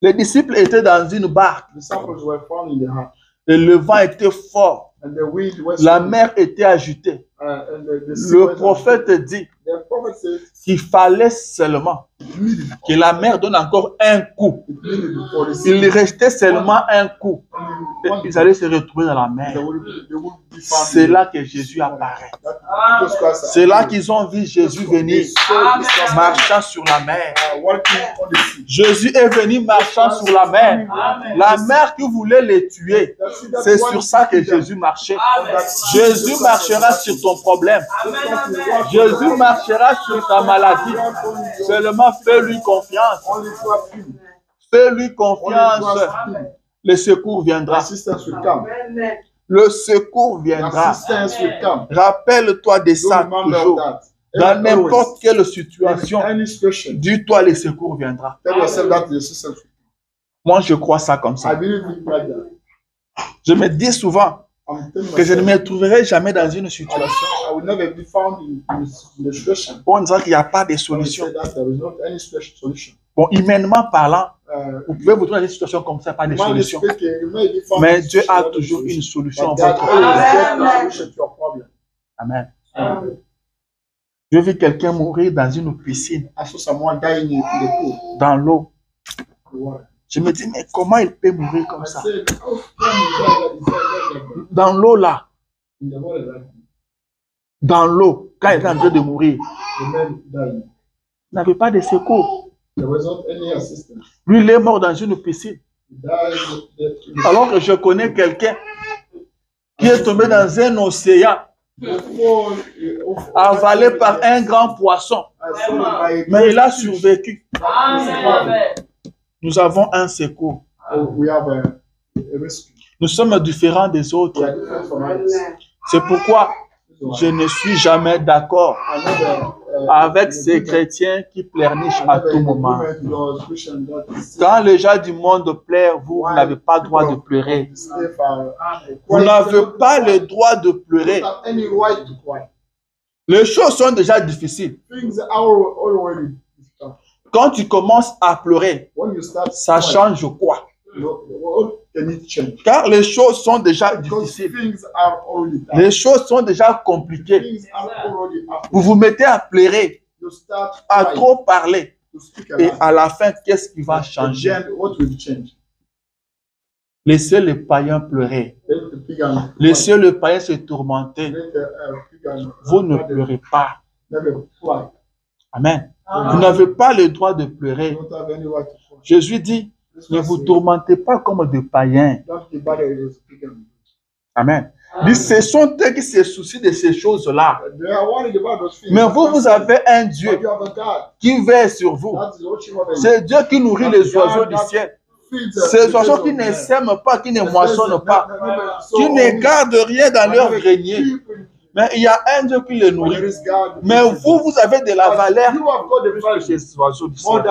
Les disciples étaient dans une barque. Et le vent était fort. La mer était agitée. Le prophète dit qu'il fallait seulement que la mer donne encore un coup. Il restait seulement un coup. Et ils allaient se retrouver dans la mer. C'est là que Jésus apparaît. C'est là qu'ils ont vu Jésus venir marchant sur la mer. Jésus est venu marchant sur la mer. La mer qui voulait les tuer. C'est sur ça que Jésus marchait. Jésus marchera sur ton problème. Jésus marchera sur ta maladie. Seulement fais-lui confiance. Fais-lui confiance. Le secours viendra. Le secours viendra. Rappelle-toi de ça toujours. Dans n'importe quelle situation, dis-toi le secours viendra. Moi, je crois ça comme ça. Je me dis souvent que je ne me trouverai jamais dans une situation où on dirait qu'il n'y a pas de solution. Bon, humainement parlant, vous pouvez vous trouver dans une situation comme ça, pas de solution. Mais Dieu a toujours une solution à votre problème. Amen. Je vis quelqu'un mourir dans une piscine, dans l'eau. Je me dis, mais comment il peut mourir comme ça? Dans l'eau là. Dans l'eau, quand il est en train de mourir. Il n'avait pas de secours. Lui, il est mort dans une piscine. Alors que je connais quelqu'un qui est tombé dans un océan, avalé par un grand poisson. Mais il a survécu. Nous avons un secours. Nous sommes différents des autres. C'est pourquoi je ne suis jamais d'accord avec ces chrétiens qui pleurnichent à tout moment. Quand les gens du monde pleurent, vous n'avez pas le droit de pleurer. Vous n'avez pas le droit de pleurer. Les choses sont déjà difficiles. Quand tu commences à pleurer, ça change quoi? Car les choses sont déjà difficiles. Les choses sont déjà compliquées. Vous vous mettez à pleurer, à trop parler. Et à la fin, qu'est-ce qui va changer? Laissez les païens pleurer. Laissez le païen se tourmenter. Vous ne pleurez pas. Amen. Vous n'avez pas le droit de pleurer. Jésus dit, ne vous tourmentez pas comme des païens. Amen. Dit, ce sont eux qui se soucient de ces choses-là. Mais vous, vous avez un Dieu qui veille sur vous. C'est Dieu qui nourrit les oiseaux du ciel. Ces oiseaux qui ne sèment pas, qui ne moissonnent pas, qui ne gardent rien dans leur grenier. Mais il y a un Dieu qui les nourrit. Mais vous, vous avez de la valeur plus que ces oiseaux du ciel.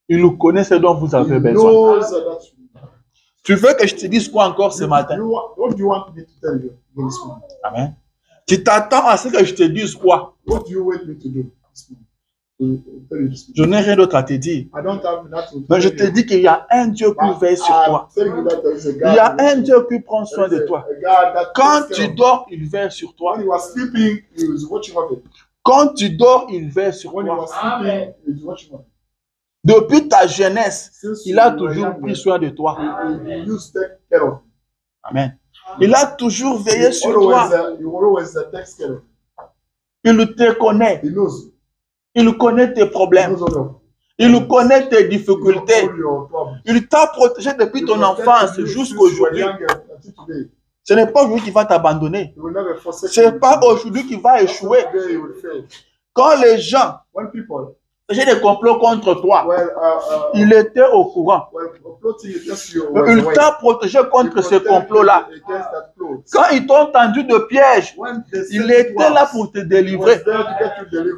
Il nous connaît ce dont vous avez besoin. Tu veux que je te dise quoi encore ce matin? Amen. Tu t'attends à ce que je te dise quoi? Je n'ai rien d'autre à te dire. Mais je te dis qu'il y a un Dieu qui veille sur toi. Il y a un Dieu qui prend soin de toi. Quand tu dors, il veille sur toi. Quand tu dors, il veille sur toi. Depuis ta jeunesse, il a toujours pris soin de toi. Amen. Il a toujours veillé sur toi. Il te connaît. Il connaît tes problèmes. Il connaît tes difficultés. Il t'a protégé depuis ton enfance jusqu'à aujourd'hui. Ce n'est pas aujourd'hui qui va t'abandonner. Ce n'est pas aujourd'hui qui va échouer. Quand les gens j'ai des complots contre toi. Il était au courant. Il t'a protégé contre ce complot-là. Quand ils t'ont tendu de piège, il était là pour te délivrer.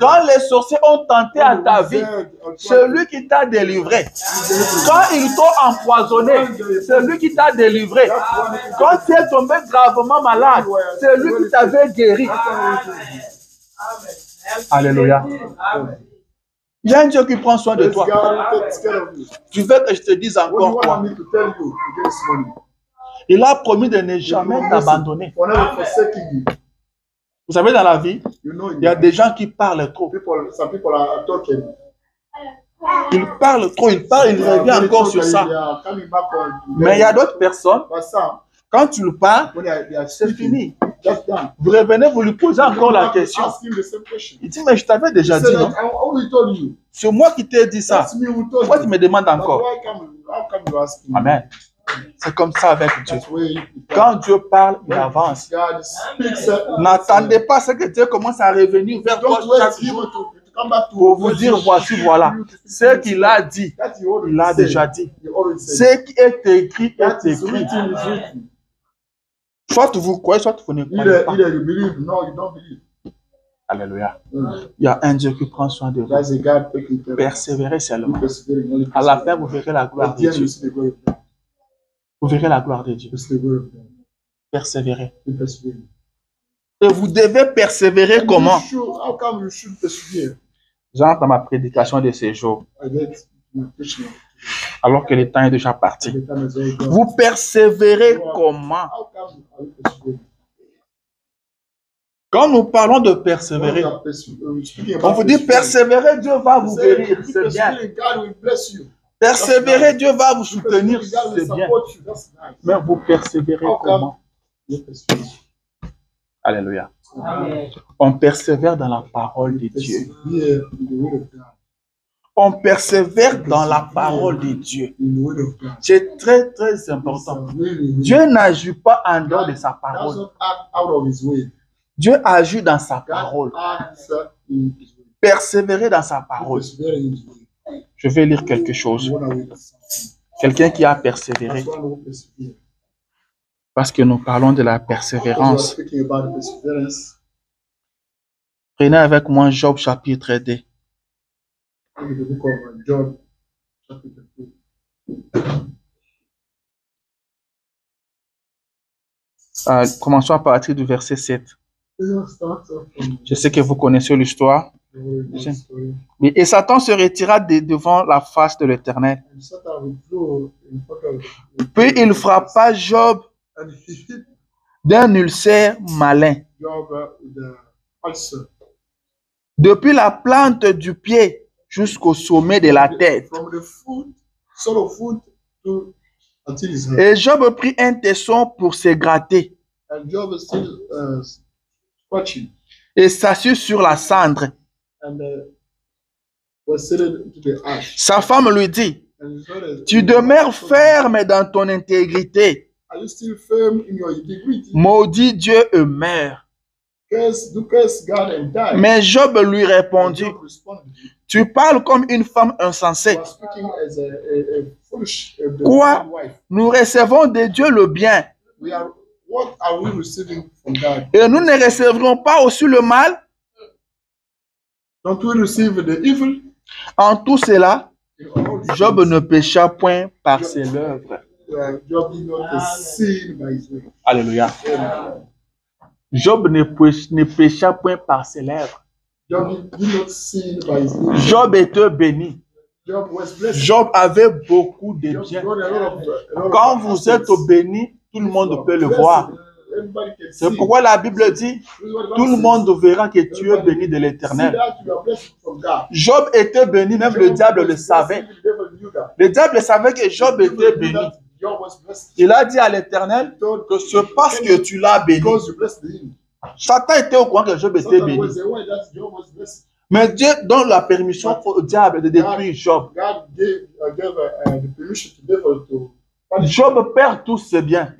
Quand les sorciers ont tenté à ta vie, c'est lui qui t'a délivré. Quand ils t'ont empoisonné, c'est lui qui t'a délivré. Quand tu es tombé gravement malade, c'est lui qui t'avait guéri. Alléluia. Il y a un Dieu qui prend soin de toi. Tu veux que je te dise encore quoi? Il a promis de ne jamais t'abandonner. Vous savez, dans la vie, il y a des gens qui parlent trop. Ils parlent trop, il revient encore sur ça. Mais il y a d'autres personnes, quand tu le parles, c'est fini. Vous revenez, vous lui posez encore la question. Il dit, mais je t'avais déjà dit, non? C'est moi qui t'ai dit ça. Pourquoi tu me demandes encore? Amen. C'est comme ça avec Dieu. Quand Dieu parle, il avance. N'attendez pas ce que Dieu commence à revenir vers toi chaque jour. pour vous dire, voici, voilà. Ce qu'il a dit, il l'a déjà dit. Ce qui est écrit est écrit. Soit vous croyez, soit vous ne croyez pas. Alléluia. Il y a un Dieu qui prend soin de vous. Persévérez seulement. À la fin, vous verrez la gloire de Dieu. Vous verrez la gloire de Dieu. Persévérez. Et vous devez persévérer comment? J'entre dans ma prédication de ces jours. Alors que le temps est déjà parti. Vous persévérez comment? Quand nous parlons de persévérer, on vous dit persévérer, Dieu va vous guérir, c'est bien. Persévérer, Dieu va vous soutenir, c'est bien. Mais vous persévérez comment? Alléluia. On persévère dans la parole de Dieu. On persévère dans la parole de Dieu. C'est très, très important. Dieu n'agit pas en dehors de sa parole. Dieu agit dans sa parole. Persévérer dans sa parole. Je vais lire quelque chose. Quelqu'un qui a persévéré. Parce que nous parlons de la persévérance. Prenez avec moi Job chapitre 2. Commençons à partir du verset 7. Je sais que vous connaissez l'histoire. Et Satan se retira devant la face de l'Éternel. Puis il frappa Job d'un ulcère malin. Depuis la plante du pied jusqu'au sommet de la tête. Et Job prit un tesson pour se gratter. Et s'assit sur la cendre. Sa femme lui dit, tu demeures ferme dans ton intégrité. Maudit Dieu et meurs. Mais Job lui répondit, tu parles comme une femme insensée. Quoi? Nous recevons de Dieu le bien. Et nous ne recevrons pas aussi le mal? En tout cela, Job ne pécha point par ses œuvres. Alléluia. Job ne pécha point par ses lèvres. Job était béni. Job avait beaucoup de biens. Quand vous êtes béni, tout le monde peut le voir. C'est pourquoi la Bible dit, tout le monde verra que tu es béni de l'Éternel. Job était béni, même le diable le savait. Le diable savait que Job était béni. Il a dit à l'Éternel que c'est parce que tu l'as béni. Satan était au courant que Job était béni. Mais Dieu donne la permission au diable de détruire Job. Job perd tous ses biens.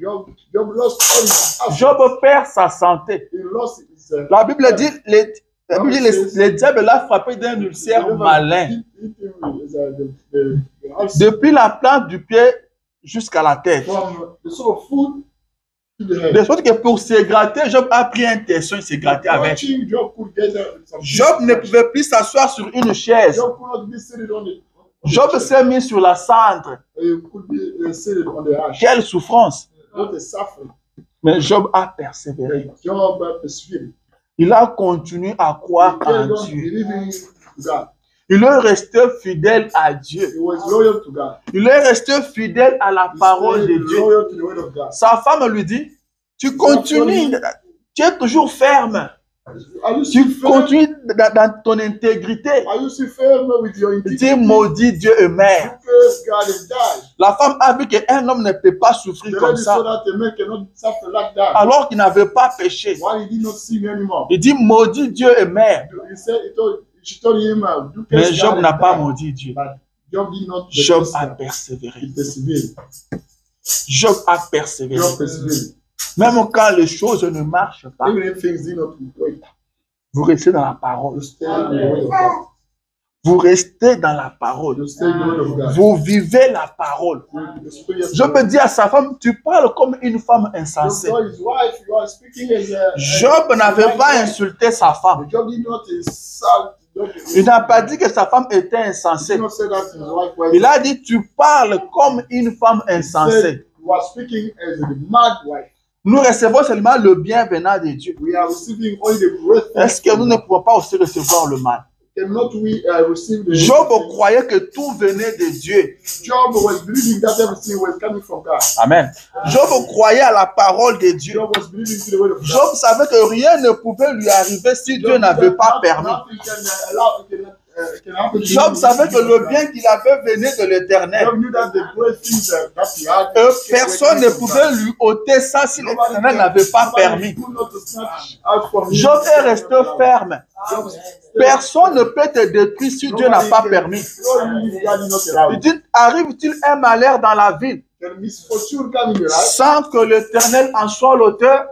Job perd sa santé. La Bible dit, le diable l'a frappé d'un ulcère malin. Depuis la plante du pied jusqu'à la tête. De sorte que pour se gratter, Job a pris un tesson et s'est gratté avec. Job ne pouvait plus s'asseoir sur une chaise. Job s'est mis sur la cendre. Quelle souffrance! Mais Job a persévéré. Il a continué à croire en Dieu. Il est resté fidèle à Dieu. Il est resté fidèle à la parole de Dieu. Sa femme lui dit, tu continues, tu es toujours ferme. Tu continues dans ton intégrité. Il dit, maudit Dieu et mère. La femme a vu qu'un homme ne peut pas souffrir comme ça. Alors qu'il n'avait pas péché. Il dit, maudit Dieu et mère. Mais Job n'a pas maudit Dieu. Job a persévéré. Job a persévéré. Même quand les choses ne marchent pas, vous restez dans la parole. Vous restez dans la parole. Vous vivez la parole. Je peux dire à sa femme, tu parles comme une femme insensée. Job n'avait pas insulté sa femme. Il n'a pas dit que sa femme était insensée. Il a dit, tu parles comme une femme insensée. Nous recevons seulement le bien venant de Dieu. Est-ce que nous ne pouvons pas aussi recevoir le mal? Job croyait que tout venait de Dieu. Amen. Job croyait à la parole de Dieu. Job savait que rien ne pouvait lui arriver si Dieu n'avait pas permis. Job savait que le bien qu'il avait venait de l'Éternel. Personne ne pouvait lui ôter ça si l'Éternel n'avait pas permis. Job est resté ferme. Personne ne peut te détruire si Dieu n'a pas permis. Il dit, arrive-t-il un malheur dans la ville sans que l'Éternel en soit l'auteur?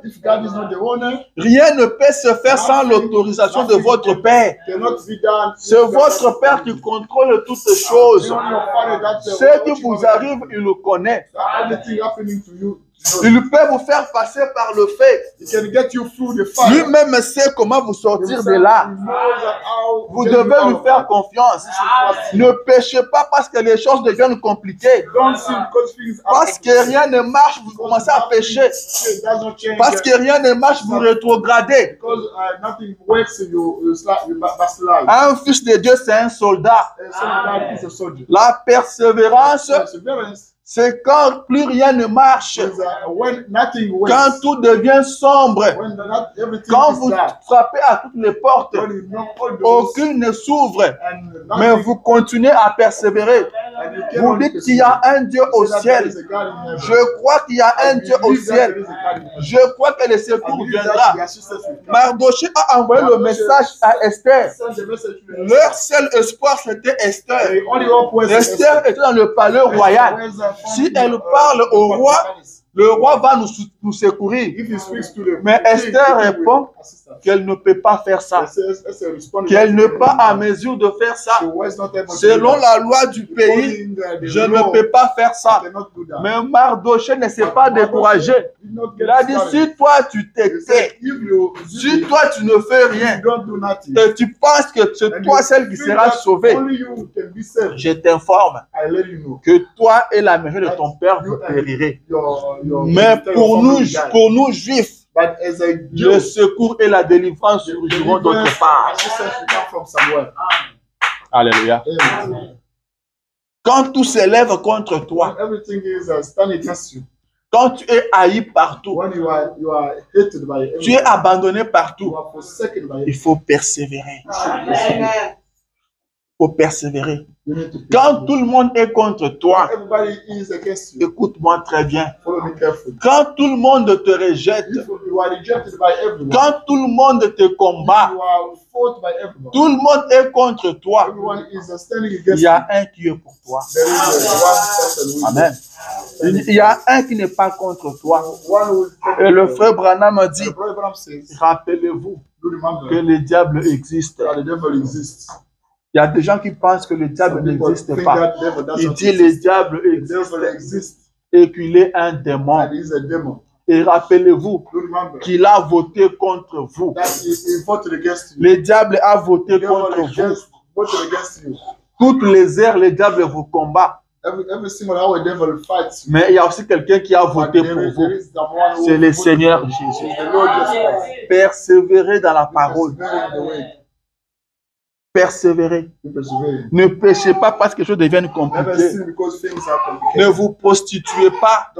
Rien ne peut se faire sans l'autorisation de votre Père. C'est votre Père qui contrôle toutes choses. Ce qui vous arrive, il le connaît. Il peut vous faire passer par le fait. Lui-même sait comment vous sortir de là. Vous devez lui faire confiance. Ne péchez pas parce que les choses deviennent compliquées. Parce que rien ne marche, vous commencez à pécher. Parce que rien ne marche, vous rétrogradez. Un fils de Dieu, c'est un soldat. La persévérance, c'est quand plus rien ne marche, quand tout devient sombre, quand vous frappez à toutes les portes, aucune ne s'ouvre, mais vous continuez à persévérer. Vous dites qu'il y a un Dieu au ciel. Je crois qu'il y a un Dieu au ciel. Je crois que le secours viendra. Mardochée a envoyé le message à Esther. Leur seul espoir, c'était Esther. Esther était dans le palais royal. Si elle parle au roi, le roi va nous secourir. Mais Esther répond qu'elle ne peut pas faire ça. Qu'elle n'est pas à mesure de faire ça. Selon la loi du pays, je ne peux pas faire ça. Mais Mardochée ne s'est pas découragé. Il a dit, si toi tu t'étais, si toi tu ne fais rien, et tu penses que c'est toi celle qui sera sauvée, je t'informe que toi et la maison de ton père vous périrez. Mais pour nous juifs, le secours et la délivrance surgiront d'autre part. Alléluia. Quand tout s'élève contre toi, quand tu es haï partout, tu es abandonné partout, il faut persévérer. Il faut persévérer. Quand tout le monde est contre toi, écoute-moi très bien. Quand tout le monde te rejette, quand tout le monde te combat, tout le monde est contre toi, il y a un qui est pour toi. Amen. Il y a un qui n'est pas contre toi. Et le frère Branham a dit, rappelez-vous que le diable existe. Il y a des gens qui pensent que le diable n'existe pas. Il dit le diable existe et qu'il est un démon. Et rappelez-vous qu'il a voté contre vous. Le diable a voté contre vous. Toutes les heures, le diable vous combat. Mais il y a aussi quelqu'un qui a voté pour vous. C'est le Seigneur Jésus. Persévérez dans la parole. Persévérez. Ne péchez pas parce que les choses deviennent compliquées. Ne vous prostituez pas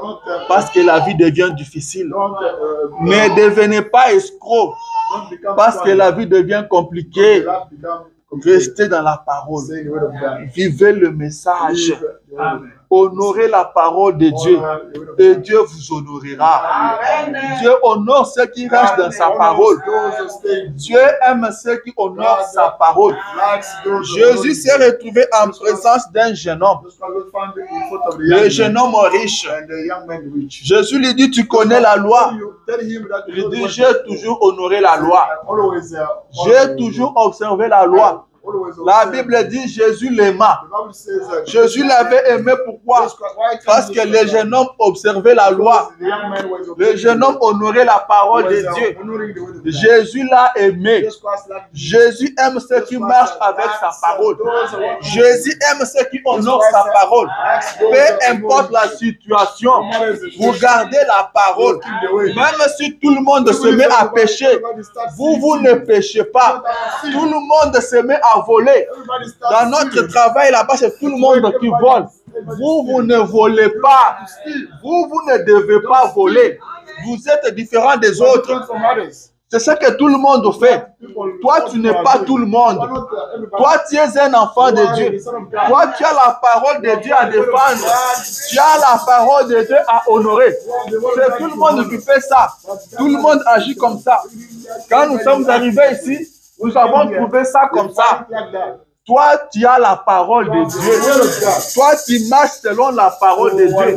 parce que la vie devient difficile. Ne devenez pas escroc parce que la vie devient compliquée. Restez dans la parole. Vivez le message. Honorez la parole de Dieu et Dieu vous honorera. Dieu honore ceux qui restent dans sa parole. Dieu aime ceux qui honorent sa parole. Jésus s'est retrouvé en présence d'un jeune homme. Le jeune homme riche. Jésus lui dit, tu connais la loi. Il dit, j'ai toujours honoré la loi. J'ai toujours observé la loi. La Bible dit Jésus l'aima. Jésus l'avait aimé pourquoi? Parce que les jeunes hommes observaient la loi. Les jeunes hommes honoraient la parole de Dieu. Jésus l'a aimé. Jésus aime ceux qui marchent avec sa parole. Jésus aime ceux qui honorent sa parole. Peu importe la situation, vous gardez la parole. Même si tout le monde se met à pécher, vous ne péchez pas. Tout le monde se met à voler. Dans notre travail là-bas, c'est tout le monde qui vole. Vous ne volez pas. Vous ne devez pas voler. Vous êtes différent des autres. C'est ce que tout le monde fait. Toi, tu n'es pas tout le monde. Toi, tu es un enfant de Dieu. Toi, tu as la parole de Dieu à défendre. Tu as la parole de Dieu à honorer. C'est tout le monde qui fait ça. Tout le monde agit comme ça. Quand nous sommes arrivés ici, nous avons trouvé ça comme ça. Toi, tu as la parole de Dieu. Toi, tu marches selon la parole de Dieu.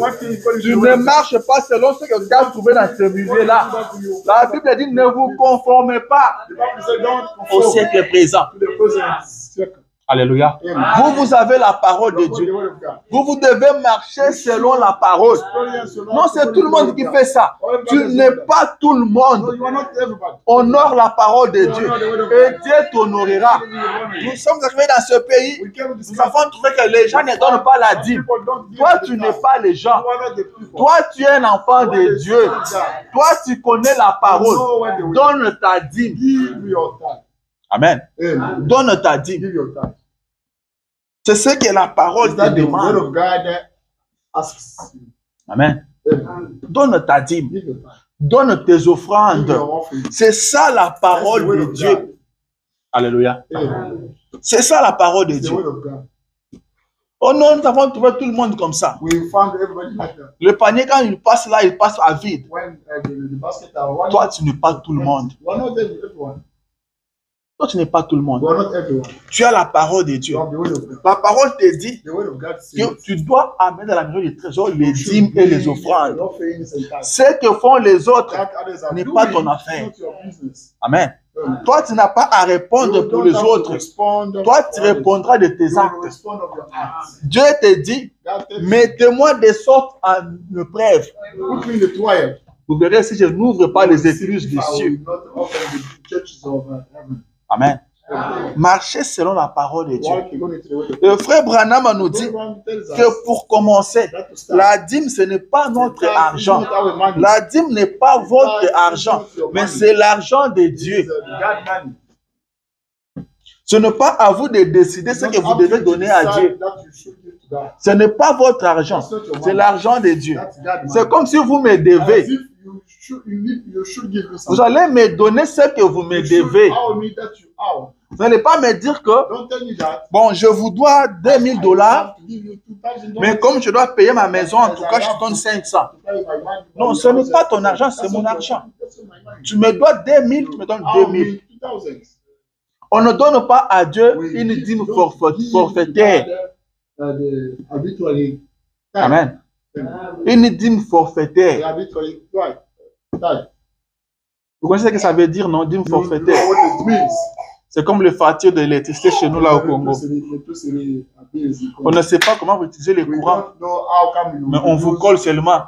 Tu ne marches pas selon ce que tu as trouvé dans ce milieu-là. La Bible dit, ne vous conformez pas au siècle présent. Alléluia. Vous avez la parole de Dieu. Vous devez marcher selon la parole. Non, c'est tout le monde qui fait ça. Tu n'es pas tout le monde. Honore la parole de Dieu. Et Dieu t'honorera. Nous sommes arrivés dans ce pays. Nous avons trouvé que les gens ne donnent pas la dîme. Toi, tu n'es pas les gens. Toi, tu es un enfant de Dieu. Toi, tu connais la parole. Donne ta dîme. Amen. Donne ta dîme. C'est ce que la parole te demande. Amen. Donne ta dîme. Donne tes offrandes. C'est ça la parole de Dieu. Alléluia. C'est ça la parole de Dieu. Oh non, nous avons trouvé tout le monde comme ça. Le panier, quand il passe là, il passe à vide. Toi, tu n'es pas tout le monde. Toi, tu n'es pas tout le monde. Tu as la parole de Dieu. La parole te dit que tu dois amener dans la maison du trésor les dîmes et les offrandes. Ce que font les autres n'est pas ton affaire. Amen. Toi, tu n'as pas à répondre pour les autres. Toi, tu répondras de tes actes. Dieu te dit, mettez-moi des sortes en épreuve. Vous verrez si je n'ouvre pas les écluses des cieux. Amen. Marchez selon la parole de Dieu. Le frère Branham nous dit que pour commencer, la dîme, ce n'est pas notre argent. La dîme n'est pas votre argent, mais c'est l'argent de Dieu. Ce n'est pas à vous de décider ce que vous devez donner à Dieu. Ce n'est pas votre argent, c'est l'argent de Dieu. C'est comme si vous me devez. Vous allez me donner ce que vous me devez. Vous n'allez pas me dire que, bon, je vous dois $2000, mais comme je dois payer ma maison, en tout cas, je te donne 500. Non, ce n'est pas ton argent, c'est mon argent. Tu me dois 2000, tu me donnes 2000. On ne donne pas à Dieu une dîme forfaitaire. Amen. Une dîme forfaitaire. Vous connaissez ce que ça veut dire, non? Dîme forfaitaire. C'est comme le facture de l'électricité chez nous là au Congo. On ne sait pas comment vous utilisez les courants, mais on vous colle seulement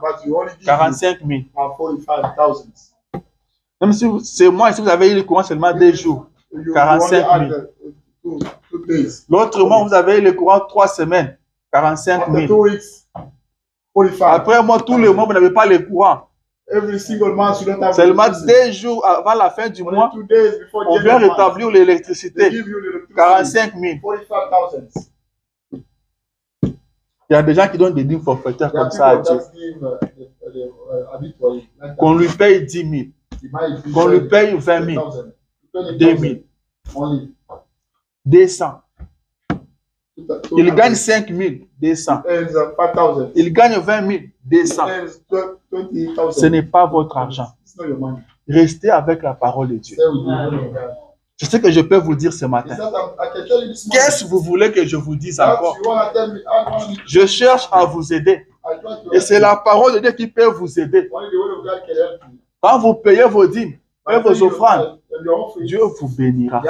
45 000. Même si c'est moi, si vous avez eu le courant seulement 2 jours, 45 000. L'autre mois, vous avez eu le courant 3 semaines, 45 000. Après moi, tous les mois, vous n'avez pas le courant. Seulement 2 jours avant la fin du mois, on vient rétablir l'électricité. 45 000. Il y a des gens qui donnent des dîmes forfaitaires comme ça à Dieu. Qu'on lui paye 10 000. Qu'on lui paye 20 000. 2 000. 200. Il gagne 5 000. 200. Il gagne 20 000. 200. Ce n'est pas votre argent. Restez avec la parole de Dieu. C'est ce que je peux vous dire ce matin. Qu'est-ce que vous voulez que je vous dise encore? Je cherche à vous aider. Et c'est la parole de Dieu qui peut vous aider. Quand vous payez vos dîmes et vos offrandes, Dieu vous bénira.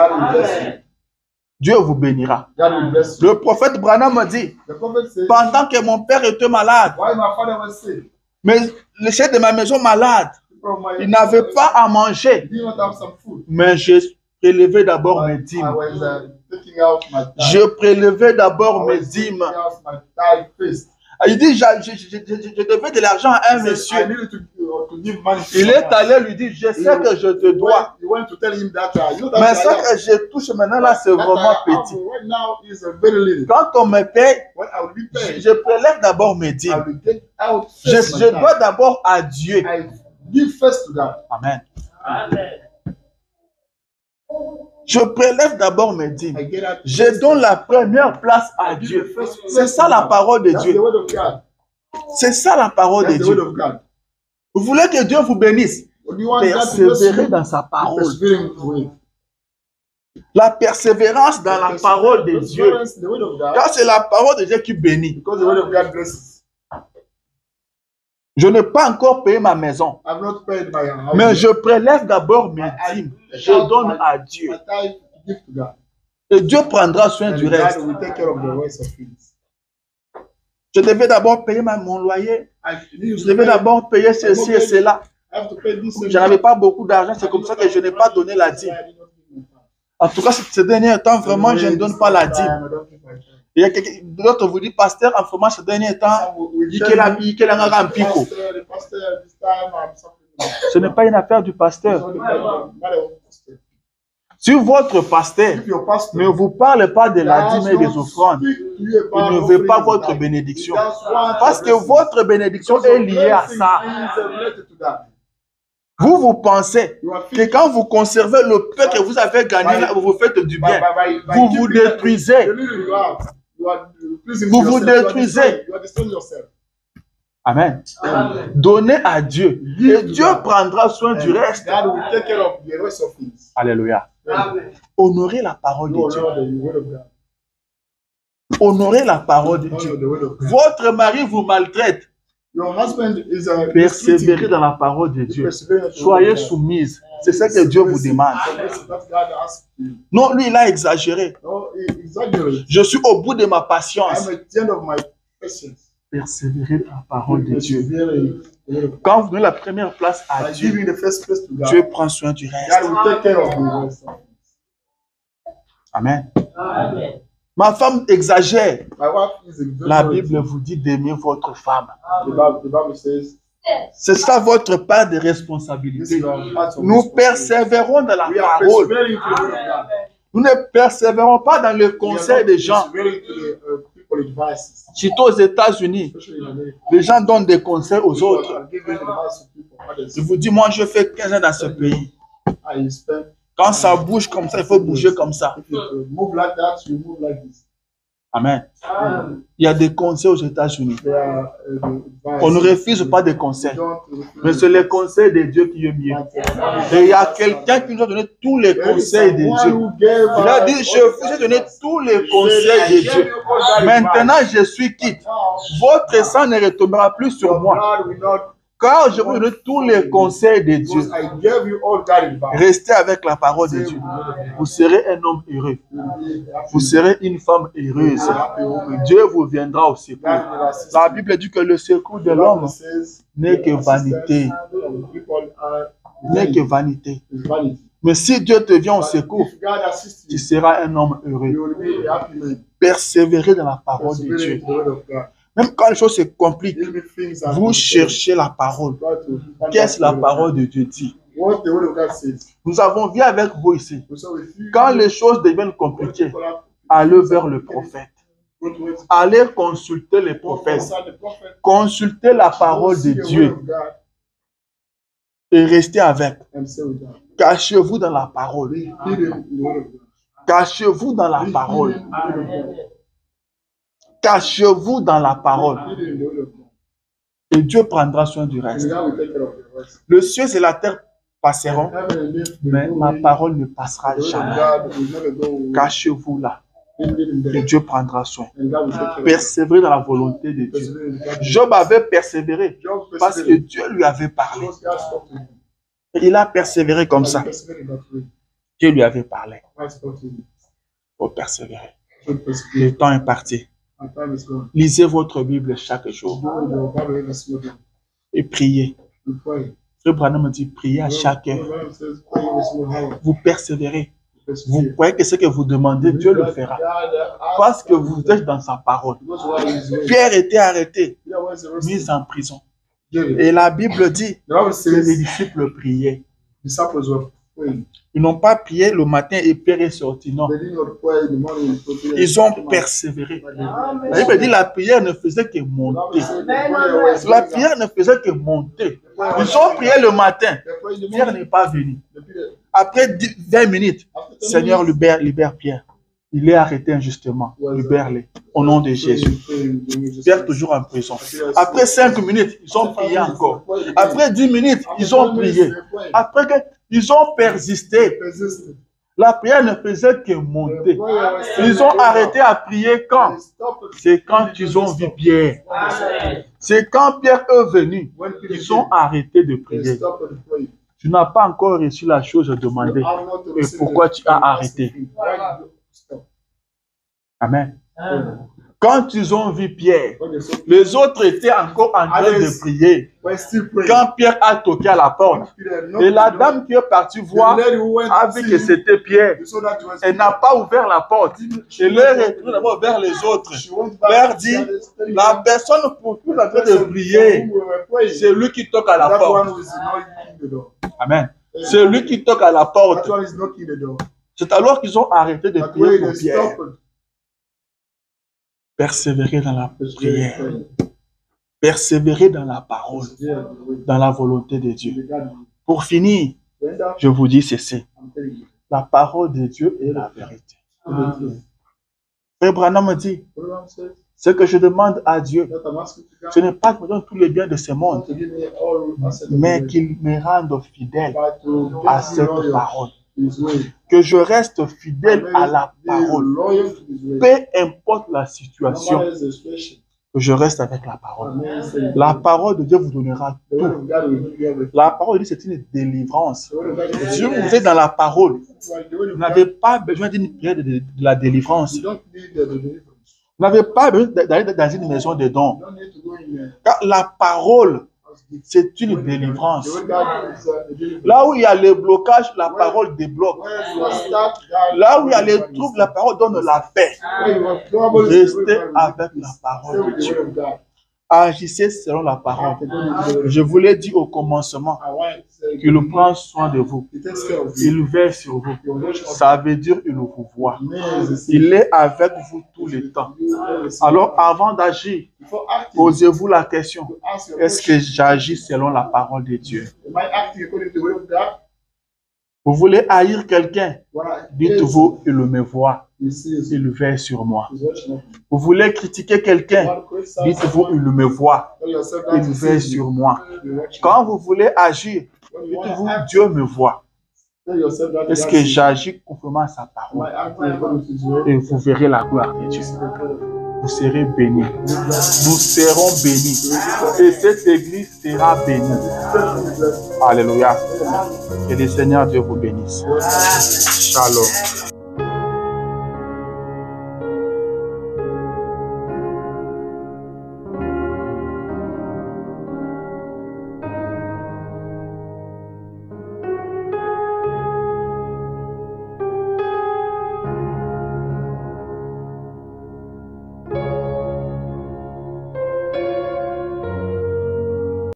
Dieu vous bénira. God will bless you. Le prophète Branham me dit, The prophet says, pendant que mon père était malade, while my father was sick, mais le chef de ma maison malade, from my, il n'avait pas à manger. he did not have some food. Mais j'ai prélevé d'abord mes I dîmes. was taking out my tithe. Je prélevais d'abord I mes was dîmes. taking out my tithe first. Il dit, je devais de l'argent à un He said, I monsieur. needed to give money to Il est someone. allé lui dire, je sais que je te dois. He went to tell him that you know Mais that ce que je touche maintenant là, c'est that vraiment I have petit. right now is a very little. Quand on me paye, When I will be paid, je prélève d'abord mes I dîmes. will take out Je first my dois tithe. d'abord à Dieu. I give first to God. Amen. Je prélève d'abord mes dîmes. I get out Je donne la première place à Dieu. C'est ça la parole de That's the Dieu. word of God. C'est ça la parole de That's the word Dieu. of God. Vous voulez que Dieu vous bénisse? What do you want God to bless Persévérez you? dans sa parole. Persevering with. La persévérance dans la parole de Dieu. Perseverance, the word of God. Car c'est la parole de Dieu qui bénit. Because the word of God blesses. Je n'ai pas encore payé ma maison. I've not paid my house. Mais je prélève d'abord mes dîmes. Je donne à Dieu. My tithe to give to God. Et Dieu prendra soin And du God reste. will take care of the rest of things. Je devais d'abord payer mon loyer. I need Je to devais pay- d'abord payer ceci et cela. I have to pay this and Je n'avais pas beaucoup d'argent. C'est comme ça que je n'ai pas donné la dîme. En tout cas, ces derniers temps, vraiment, je ne donne pas la dîme. Il y a d'autres vous disent, pasteur, en vraiment, ces derniers temps, ce n'est pas une affaire du pasteur. Si votre pasteur ne vous parle pas de la dîme et des offrandes, il ne veut pas votre bénédiction. Parce que votre bénédiction est liée à ça. Vous pensez que quand vous conservez le peu que vous avez gagné, là, vous vous faites du bien. Vous vous détruisez. Vous vous détruisez. Amen. Donnez à Dieu. Et Dieu prendra soin du reste. Alléluia. Honorez la parole de Dieu. Honorez la parole de Dieu. Votre mari vous maltraite. Persévérez dans la parole de Dieu. Soyez soumise. C'est ce que Dieu vous demande. Non, lui, il a exagéré. Je suis au bout de ma patience. Persévérez dans la parole de Dieu. Quand vous donnez la première place à Dieu, Dieu prend soin du reste. Amen. Ma femme exagère. La Bible vous dit d'aimer votre femme. C'est ça votre part de responsabilité. Nous persévérons dans la parole. Nous ne persévérons pas dans le conseil des gens. Surtout aux États-Unis, les gens donnent des conseils aux autres. Je vous dis, moi je fais 15 ans dans ce pays. Quand ça bouge comme ça, il faut bouger comme ça. Amen. Il y a des conseils aux États-Unis. On ne refuse pas des conseils. Mais c'est le conseil de Dieu qui est mieux. Et il y a quelqu'un qui nous a donné tous les conseils de Dieu. Il a dit, je vous ai donné tous les conseils de Dieu. Maintenant, je suis quitte. Votre sang ne retombera plus sur moi. Car je vous donne tous les conseils de Dieu. Restez avec la parole de Dieu. Vous serez un homme heureux. Vous serez une femme heureuse. Dieu vous viendra au secours. La Bible dit que le secours de l'homme n'est que vanité. N'est que vanité. Mais si Dieu te vient au secours, tu seras un homme heureux. Persévérez dans la parole de Dieu. Même quand les choses se compliquent, vous cherchez la parole. Qu'est-ce que la parole de Dieu dit? Nous avons vu avec vous ici. Quand les choses deviennent compliquées, allez vers le prophète. Allez consulter les prophètes. Consultez la parole de Dieu. Et restez avec. Cachez-vous dans la parole. Cachez-vous dans la parole. Cachez-vous dans la parole. Et Dieu prendra soin du reste. Le ciel et la terre passeront, mais ma parole ne passera jamais. Cachez-vous là. Et Dieu prendra soin. Persévérez dans la volonté de Dieu. Job avait persévéré parce que Dieu lui avait parlé. Et il a persévéré comme ça. Dieu lui avait parlé. faut persévérer. should persevere. Le temps est parti. My time is gone. Lisez votre Bible chaque jour Do your Bible every single day. et priez. You pray. Frère Branham me dit, priez à chaque heure. Bible says, pray every single hour. Vous persévérez. Vous Persevere. croyez que ce que vous demandez, Dieu le fera. Parce que vous êtes dans sa parole. Because while he's waiting, Pierre était arrêté, Peter was mis arrested. en prison. Jail. Et la Bible dit The Bible que les says disciples priaient. disciples were praying. Ils n'ont pas prié le matin et Pierre est sorti. Non. They did not pray in the morning. So Peter Ils ont came out. persévéré. Amen. La Bible dit que la prière ne faisait que monter. La prière ne faisait que monter. Ils ont prié le matin. Pierre n'est pas venu. Après 20 minutes, Seigneur, libère Pierre. Il est arrêté injustement. Libère-le. Au nom de Jésus. Pierre toujours en prison. Après 5 minutes, ils ont prié encore. Après 10 minutes, ils ont prié. Après ils ont persisté. La prière ne faisait que monter. Ils ont arrêté à prier quand? C'est quand ils ont vu Pierre. C'est quand Pierre est venu. Ils ont arrêté de prier. Tu n'as pas encore reçu la chose demandée. Et pourquoi tu as arrêté? Amen. Quand ils ont vu Pierre, les autres étaient encore en train de prier. Quand Pierre a toqué à la porte, et la dame qui est partie voir a vu que c'était Pierre. Elle n'a pas ouvert la porte. Elle est retournée d'abord vers les autres. Pierre dit, la personne pour qui vous êtes en train de prier, c'est lui qui toque à la porte. Amen. C'est lui qui toque à la porte. C'est alors qu'ils ont arrêté de prier pour Pierre. Persévérer dans la prière. Persévérer dans la parole, dans la volonté de Dieu. Pour finir, je vous dis ceci. La parole de Dieu est la vérité. Frère Branham me dit, ce que je demande à Dieu, ce n'est pas qu'il me donne tous les biens de ce monde, mais qu'il me rende fidèle à cette parole. Que je reste fidèle à la parole. Peu importe la situation, que je reste avec la parole. La parole de Dieu vous donnera tout. La parole de Dieu, c'est une délivrance. Dieu vous est dans la parole. Vous n'avez pas besoin d'une prière de la délivrance. Vous n'avez pas besoin d'aller dans une maison de dons. Car la parole, c'est une délivrance. Là où il y a le blocage, la parole débloque. Là où il y a les troubles, la parole donne la paix. Restez avec la parole de Dieu. Agissez selon la parole. Je vous l'ai dit au commencement, qu'il prend soin de vous. Il veille sur vous. Ça veut dire qu'il vous voit. Il est avec vous tout le temps. Alors, avant d'agir, posez-vous la question, est-ce que j'agis selon la parole de Dieu? Vous voulez haïr quelqu'un? Dites-vous, il me voit. Il veille sur moi. Vous voulez critiquer quelqu'un? Dites-vous, il me voit. Il veille sur moi. Quand vous voulez agir, dites-vous, Dieu me voit. Est-ce que j'agis conformément à sa parole? Et vous verrez la gloire de Dieu. Vous serez bénis. Nous serons bénis. Et cette église sera bénie. Alléluia. Que le Seigneur Dieu vous bénisse. Shalom.